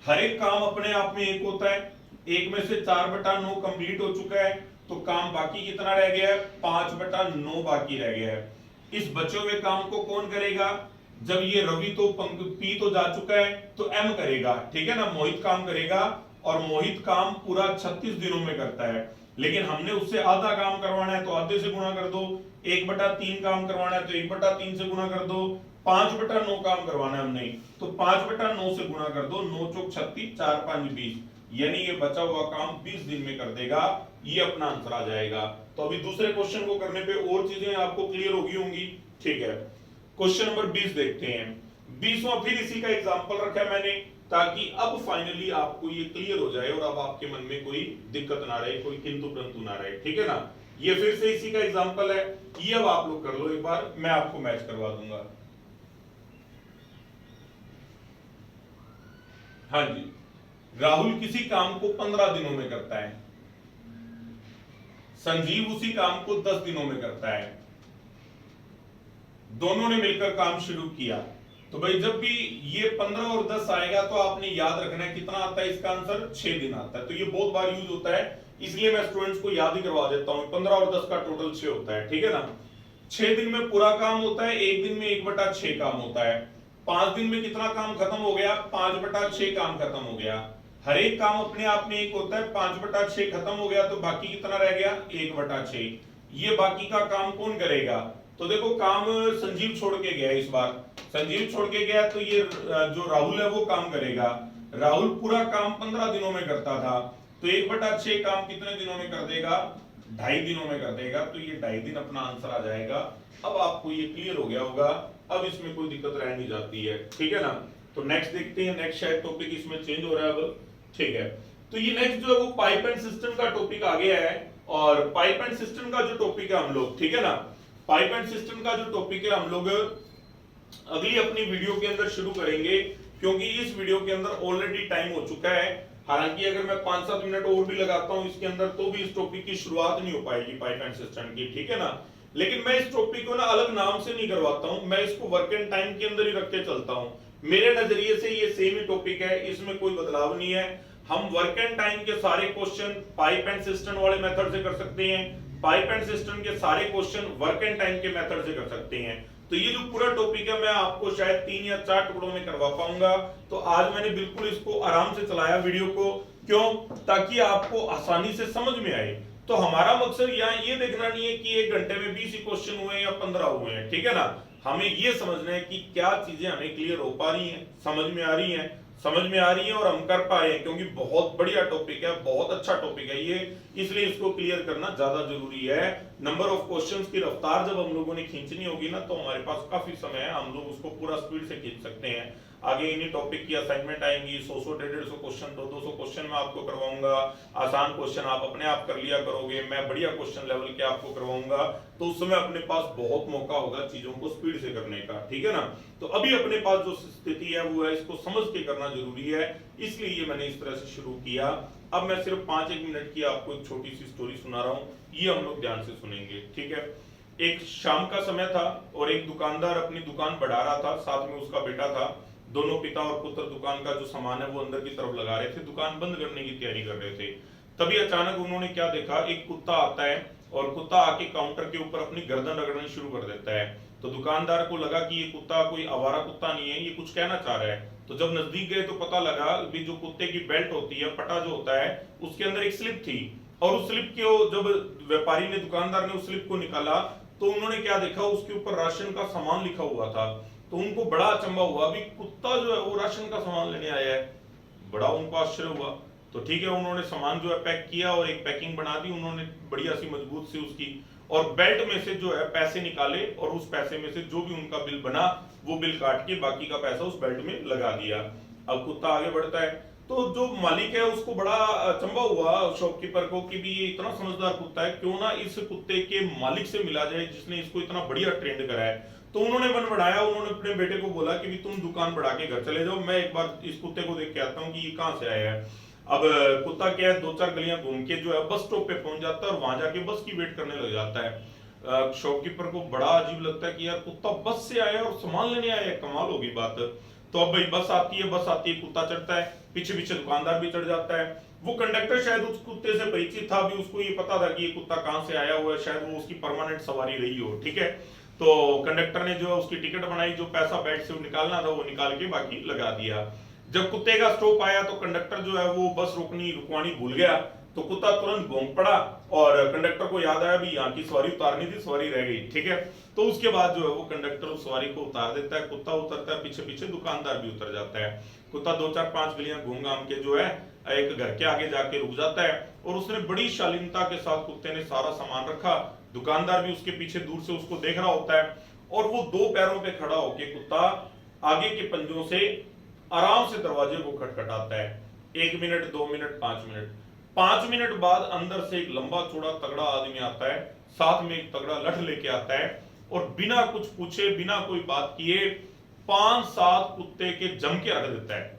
A: हर एक काम अपने आप में एक होता है, एक में से 4/9 कंप्लीट हो चुका है, तो काम बाकी कितना रह गया है? 5/9 बाकी रह गया है। इस बचे हुए काम को कौन करेगा? जब ये रवि तो पी तो जा चुका है तो एम करेगा, ठीक है ना, मोहित काम करेगा और मोहित काम पूरा 36 दिनों में करता है। लेकिन हमने उससे आधा काम करवाना है तो आधे से गुणा कर दो, 1/3 काम करवाना है तो 1/3 से गुणा कर दो, 5/9 काम करवाना है हमने तो 5/9 से गुणा कर दो, 9 चौक 36, 4 5 20, यानी ये बचा हुआ काम 20 दिन में कर देगा। ये अपना आंसर आ जाएगा। तो अभी दूसरे क्वेश्चन को करने पे और चीजें आपको क्लियर होगी होंगी। ठीक है, क्वेश्चन नंबर 20 देखते हैं। 20वां फिर इसी का एग्जांपल रखा है मैंने ताकि अब फाइनली आपको ये क्लियर हो जाए और अब आपके मन में कोई दिक्कत ना रहे, कोई किंतु परंतु ना रहे। ठीक है ना, ये फिर से इसी का एग्जांपल है, ये अब आप लोग कर लो एक बार, मैं आपको मैच करवा दूंगा। हाँ जी, राहुल किसी काम को 15 दिनों में करता है, संजीव उसी काम को 10 दिनों में करता है, दोनों ने मिलकर काम शुरू किया। तो भाई जब भी ये 15 और 10 आएगा तो आपने याद रखना है कितना आता है इसका आंसर? 6 दिन आता है। तो ये बहुत बार यूज होता है, इसलिए मैं स्टूडेंट्स को याद ही करवा देता हूं। 15 और 10 का टोटल 6 होता है। ठीक है ना, 6 दिन में पूरा काम होता है, एक दिन में 1/6 काम होता है। 5 दिन में कितना काम खत्म हो गया? 5/6 काम खत्म हो गया। हर एक काम अपने आप में एक होता है, 5/6 खत्म हो गया तो बाकी कितना रह गया? 1/6। ये बाकी का काम कौन करेगा? तो देखो काम संजीव छोड़ के गया, इस बार संजीव छोड़ के गया तो ये जो राहुल है वो काम करेगा। राहुल पूरा काम 15 दिनों में करता था तो 1/6 काम कितने दिनों में कर देगा? 2.5 दिनों में कर देगा। तो ये 2.5 दिन अपना आंसर आ जाएगा। अब आपको ये क्लियर हो गया होगा, अब इसमें कोई दिक्कत रह नहीं जाती है। ठीक है ना, तो नेक्स्ट देखते हैं। नेक्स्ट शायद टॉपिक इसमें चेंज हो रहा है अब। ठीक है, तो ये नेक्स्ट जो है वो पाइप एंड सिस्टम का टॉपिक आ गया है। और पाइप एंड सिस्टम का जो टॉपिक है हम लोग, ठीक है ना, पाइप एंड सिस्टम का जो टॉपिक है हम लोग अगली अपनी वीडियो के अंदर शुरू करेंगे, क्योंकि इस वीडियो के अंदर ऑलरेडी टाइम हो चुका है। हालांकि अगर मैं 5-7 मिनट और भी लगाता हूं इसके अंदर तो भी इस टॉपिक की शुरुआत नहीं हो पाएगी पाइप एंड सिस्टम की। ठीक है ना, लेकिन मैं इस टॉपिक को ना अलग नाम से नहीं करवाता हूं, मैं इसको वर्क एंड टाइम के अंदर ही रख के चलता हूं। मेरे नजरिए से ये सेम ही टॉपिक है, इसमें कोई बदलाव नहीं है। हम वर्क एंड टाइम के सारे क्वेश्चन पाइप एंड सिस्टम वाले मेथड से कर सकते हैं, पाइप एंड सिस्टम के सारे क्वेश्चन वर्क एंड टाइम के मेथड से कर सकते हैं। तो ये जो पूरा टॉपिक है मैं आपको शायद 3 या 4 टुकड़ों में करवा पाऊंगा। तो आज मैंने बिल्कुल इसको आराम से चलाया वीडियो को, क्यों? ताकि आपको आसानी से समझ में आए। तो हमारा मकसद यहाँ ये देखना नहीं है कि 1 घंटे में 20 क्वेश्चन हुए या 15 हुए हैं। ठीक है ना, हमें ये समझना है कि क्या चीजें हमें क्लियर हो पा रही हैं, समझ में आ रही है और हम कर पाए हैं, क्योंकि बहुत बढ़िया टॉपिक है, बहुत अच्छा टॉपिक है ये, इसलिए इसको क्लियर करना ज्यादा जरूरी है। नंबर ऑफ क्वेश्चंस की रफ्तार जब हम लोगों ने खींचनी होगी ना तो हमारे पास काफी समय है, हम लोग उसको पूरा स्पीड से खींच सकते हैं। आगे इन्हीं टॉपिक की असाइनमेंट आएंगी, 100-100, 150 क्वेश्चन, 200 क्वेश्चन मैं आपको करवाऊंगा। आसान क्वेश्चन आप अपने आप कर लिया करोगे, मैं बढ़िया क्वेश्चन लेवल के आपको करवाऊंगा। तो उस समय अपने पास बहुत मौका होगा चीजों को स्पीड से करने का। ठीक है ना, तो अभी अपने पास जो स्थिति है वो है, इसको समझ के करना जरूरी है, इसलिए ये मैंने इस तरह से शुरू किया। अब मैं सिर्फ 5-1 मिनट की आपको एक छोटी सी स्टोरी सुना रहा हूँ, ये हम लोग ध्यान से सुनेंगे। ठीक है, एक शाम का समय था और एक दुकानदार अपनी दुकान बढ़ा रहा था, साथ में उसका बेटा था। दोनों पिता और पुत्र दुकान का जो सामान है वो अंदर की तरफ लगा रहे थे, दुकान बंद करने की तैयारी कर रहे थे। तभी अचानक उन्होंने क्या देखा, एक कुत्ता आता है और कुत्ता आके काउंटर के ऊपर अपनी गर्दन रगड़नी शुरू कर देता है। तो दुकानदार को लगा कि ये कुत्ता कोई आवारा कुत्ता नहीं है, ये कुछ कहना चाह रहा है। तो जब नजदीक गए तो पता लगा कि जो कुत्ते की बेल्ट होती है, पटा जो होता है, उसके अंदर एक स्लिप थी और उस स्लिप को जब व्यापारी ने, दुकानदार ने उस स्लिप को निकाला तो उन्होंने क्या देखा, उसके ऊपर राशन का सामान लिखा हुआ था। तो उनको बड़ा अचंभा हुआ, अभी कुत्ता जो है वो राशन का सामान लेने आया है, बड़ा उनको आश्चर्य हुआ। तो ठीक है, उन्होंने सामान जो है पैक किया और एक पैकिंग बना दी उन्होंने बढ़िया सी मजबूत सी उसकी, और बेल्ट में से जो है पैसे निकाले और उस पैसे में से जो भी उनका बिल बना वो बिल काट के बाकी का पैसा उस बेल्ट में लगा दिया। अब कुत्ता आगे बढ़ता है तो जो मालिक है उसको बड़ा अचंभा हुआ शॉपकीपर को कि भी ये इतना समझदार कुत्ता है, क्यों ना इस कुत्ते के मालिक से मिला जाए जिसने इसको इतना बढ़िया ट्रेंड करा है। तो उन्होंने मन बढ़ाया, उन्होंने अपने बेटे को बोला कि भी तुम दुकान बढ़ा के घर चले जाओ, मैं एक बार इस कुत्ते को देख के आता हूँ कि ये कहाँ से आया है। अब कुत्ता क्या है, 2-4 गलियां घूम के जो है बस स्टॉप पे पहुंच जाता है और वहां जाके बस की वेट करने लग जाता है। शॉपकीपर को बड़ा अजीब लगता है कि यार कुत्ता बस से आया और सामान लेने आया है, कमाल होगी बात। तो अब भाई बस आती है, कुत्ता चढ़ता है, पीछे पीछे दुकानदार भी चढ़ जाता है। वो कंडक्टर शायद उस कुत्ते से परिचित था, भी उसको ये पता था कि ये कुत्ता कहां से आया हुआ है, शायद वो उसकी परमानेंट सवारी रही हो, ठीक है। तो कंडक्टर ने जो उसकी टिकट बनाई, जो पैसा बैग से निकालना था वो निकाल के बाकी लगा दिया। जब कुत्ते का स्टॉप आया तो कंडक्टर जो है वो बस रुकवानी भूल गया, तो कुत्ता तुरंत भौंक पड़ा और कंडक्टर को याद आया भी यहाँ की सवारी उतारनी थी, सवारी रह गई, ठीक है। तो उसके बाद जो है वो कंडक्टर उस सवारी को उतार देता है, कुत्ता उतरता है, पीछे पीछे दुकानदार भी उतर जाता है। कुत्ता 2-4-5 गलियां घूम घाम के जो है एक घर के आगे जाके रुक जाता है और उसने बड़ी शालीनता के साथ कुत्ते ने सारा सामान रखा। दुकानदार भी उसके पीछे दूर से उसको देख रहा होता है और वो 2 पैरों पे खड़ा होके कुत्ता आगे के पंजों से आराम से दरवाजे को खटखटाता है। 1 मिनट, 2 मिनट, 5 मिनट, 5 मिनट बाद अंदर से एक लंबा चौड़ा तगड़ा आदमी आता है, साथ में एक तगड़ा लठ लेके आता है और बिना कुछ पूछे, बिना कोई बात किए 5-7 कुत्ते के जम के रख देता है।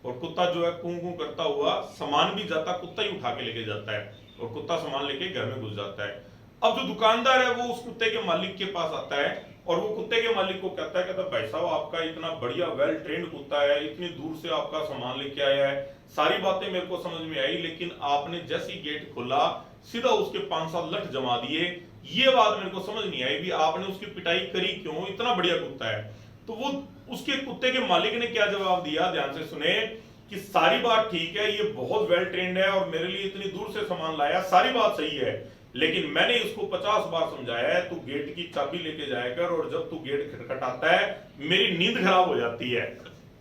A: और कुत्ता जो है कूं कूं करता हुआ, सामान भी जाता कुत्ता ही उठा के लेके जाता है और कुत्ता सामान लेके घर में घुस जाता है। अब जो दुकानदार है वो उस कुत्ते के मालिक के पास आता है और वो कुत्ते के मालिक को कहता है भाई साहब आपका इतना बढ़िया वेल ट्रेंड कुत्ता है, इतनी दूर से आपका सामान लेके आया है, सारी बातें मेरे को समझ में आई, लेकिन आपने जैसे ही गेट खोला सीधा उसके 5-7 लठ जमा दिए, ये बात मेरे को समझ नहीं आई भी आपने उसकी पिटाई करी क्यों, इतना बढ़िया कुत्ता है। तो वो उसके कुत्ते के मालिक ने क्या जवाब दिया, ध्यान से सुने, कि सारी बात ठीक है, ये बहुत वेल ट्रेंड है और मेरे लिए इतनी दूर से सामान लाया, सारी बात सही है, लेकिन मैंने इसको 50 बार समझाया है तू गेट की चाबी लेके जाया कर और जब तू गेट खटखटाता है मेरी नींद खराब हो जाती है।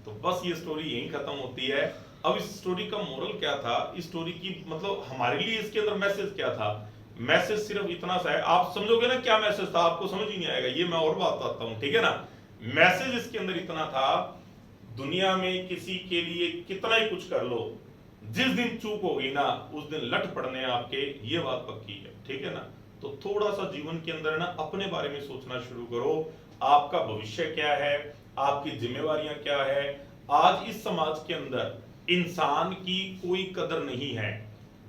A: तो बस ये स्टोरी यहीं खत्म होती है। अब इस स्टोरी का मोरल क्या था, इस स्टोरी की मतलब हमारे लिए इसके अंदर मैसेज क्या था? मैसेज सिर्फ इतना सा है, आप समझोगे ना क्या मैसेज था, आपको समझ ही नहीं आएगा, ये मैं और बात बताता हूं, ठीक है ना। मैसेज इसके अंदर इतना था, दुनिया में किसी के लिए कितना ही कुछ कर लो, जिस दिन चूक होगी ना उस दिन लठ पड़ने आपके, ये बात पक्की है, ठीक है ना। तो थोड़ा सा जीवन के अंदर ना अपने बारे में सोचना शुरू करो, आपका भविष्य क्या है, आपकी जिम्मेवारियां क्या है। आज इस समाज के अंदर इंसान की कोई कदर नहीं है,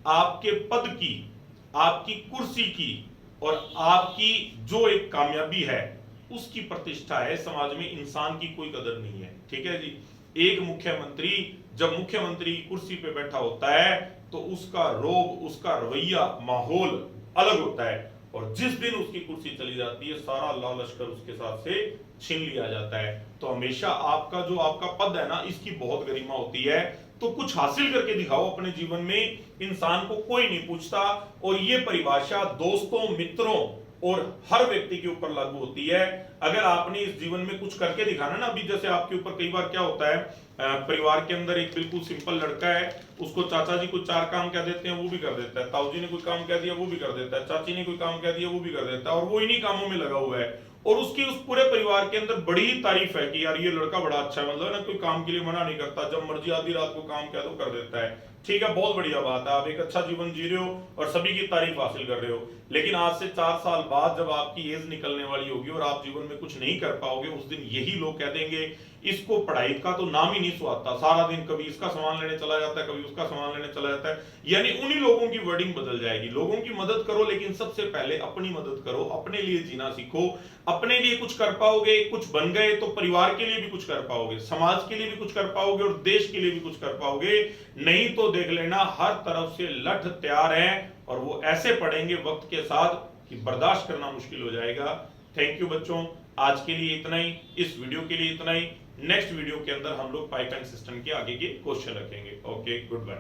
A: आपके पद की, आपकी कुर्सी की और आपकी जो एक कामयाबी है उसकी प्रतिष्ठा है, समाज में इंसान की कोई कदर नहीं है, ठीक है जी। एक मुख्यमंत्री जब मुख्यमंत्री कुर्सी पे बैठा होता है तो उसका रोब, उसका रवैया, माहौल अलग होता है, और जिस दिन उसकी कुर्सी चली जाती है सारा लाल लश्कर उसके साथ से छीन लिया जाता है। तो हमेशा आपका जो आपका पद है ना, इसकी बहुत गरिमा होती है, तो कुछ हासिल करके दिखाओ अपने जीवन में, इंसान को कोई नहीं पूछता। और ये परिभाषा दोस्तों, मित्रों और हर व्यक्ति के ऊपर लागू होती है। अगर आपने इस जीवन में कुछ करके दिखाना ना, अभी जैसे आपके ऊपर कई बार क्या होता है, परिवार के अंदर एक बिल्कुल सिंपल लड़का है, उसको चाचा जी कुछ 4 काम कह देते हैं वो भी कर देता है, ताऊ जी ने कोई काम कह दिया वो भी कर देता है, चाची ने कोई काम कह दिया वो भी कर देता है, और वो इन्हीं कामों में लगा हुआ है, और उसकी उस पूरे परिवार के अंदर बड़ी तारीफ है कि यार ये लड़का बड़ा अच्छा है, मतलब ना कोई काम के लिए मना नहीं करता, जब मर्जी आधी रात को काम कह दो कर देता है, ठीक है, बहुत बढ़िया बात है, आप एक अच्छा जीवन जी रहे हो और सभी की तारीफ हासिल कर रहे हो। लेकिन आज से 4 साल बाद जब आपकी एज निकलने वाली होगी और आप जीवन में कुछ नहीं कर पाओगे, उस दिन यही लोग कह देंगे इसको पढ़ाई का तो नाम ही नहीं सुहाता, सारा दिन कभी इसका सामान लेने चला जाता है, कभी उसका सामान लेने चला जाता है। यानी उन्हीं लोगों की वर्डिंग बदल जाएगी। लोगों की मदद करो, लेकिन सबसे पहले अपनी मदद करो, अपने लिए जीना सीखो, अपने लिए कुछ कर पाओगे, कुछ बन गए तो परिवार के लिए भी कुछ कर पाओगे, समाज के लिए भी कुछ कर पाओगे और देश के लिए भी कुछ कर पाओगे। नहीं तो देख लेना हर तरफ से लठ तैयार है और वो ऐसे पड़ेंगे वक्त के साथ कि बर्दाश्त करना मुश्किल हो जाएगा। थैंक यू बच्चों, आज के लिए इतना ही, इस वीडियो के लिए इतना ही। नेक्स्ट वीडियो के अंदर हम लोग पाइप एंड सिस्टम के आगे के क्वेश्चन रखेंगे। Okay, good bye.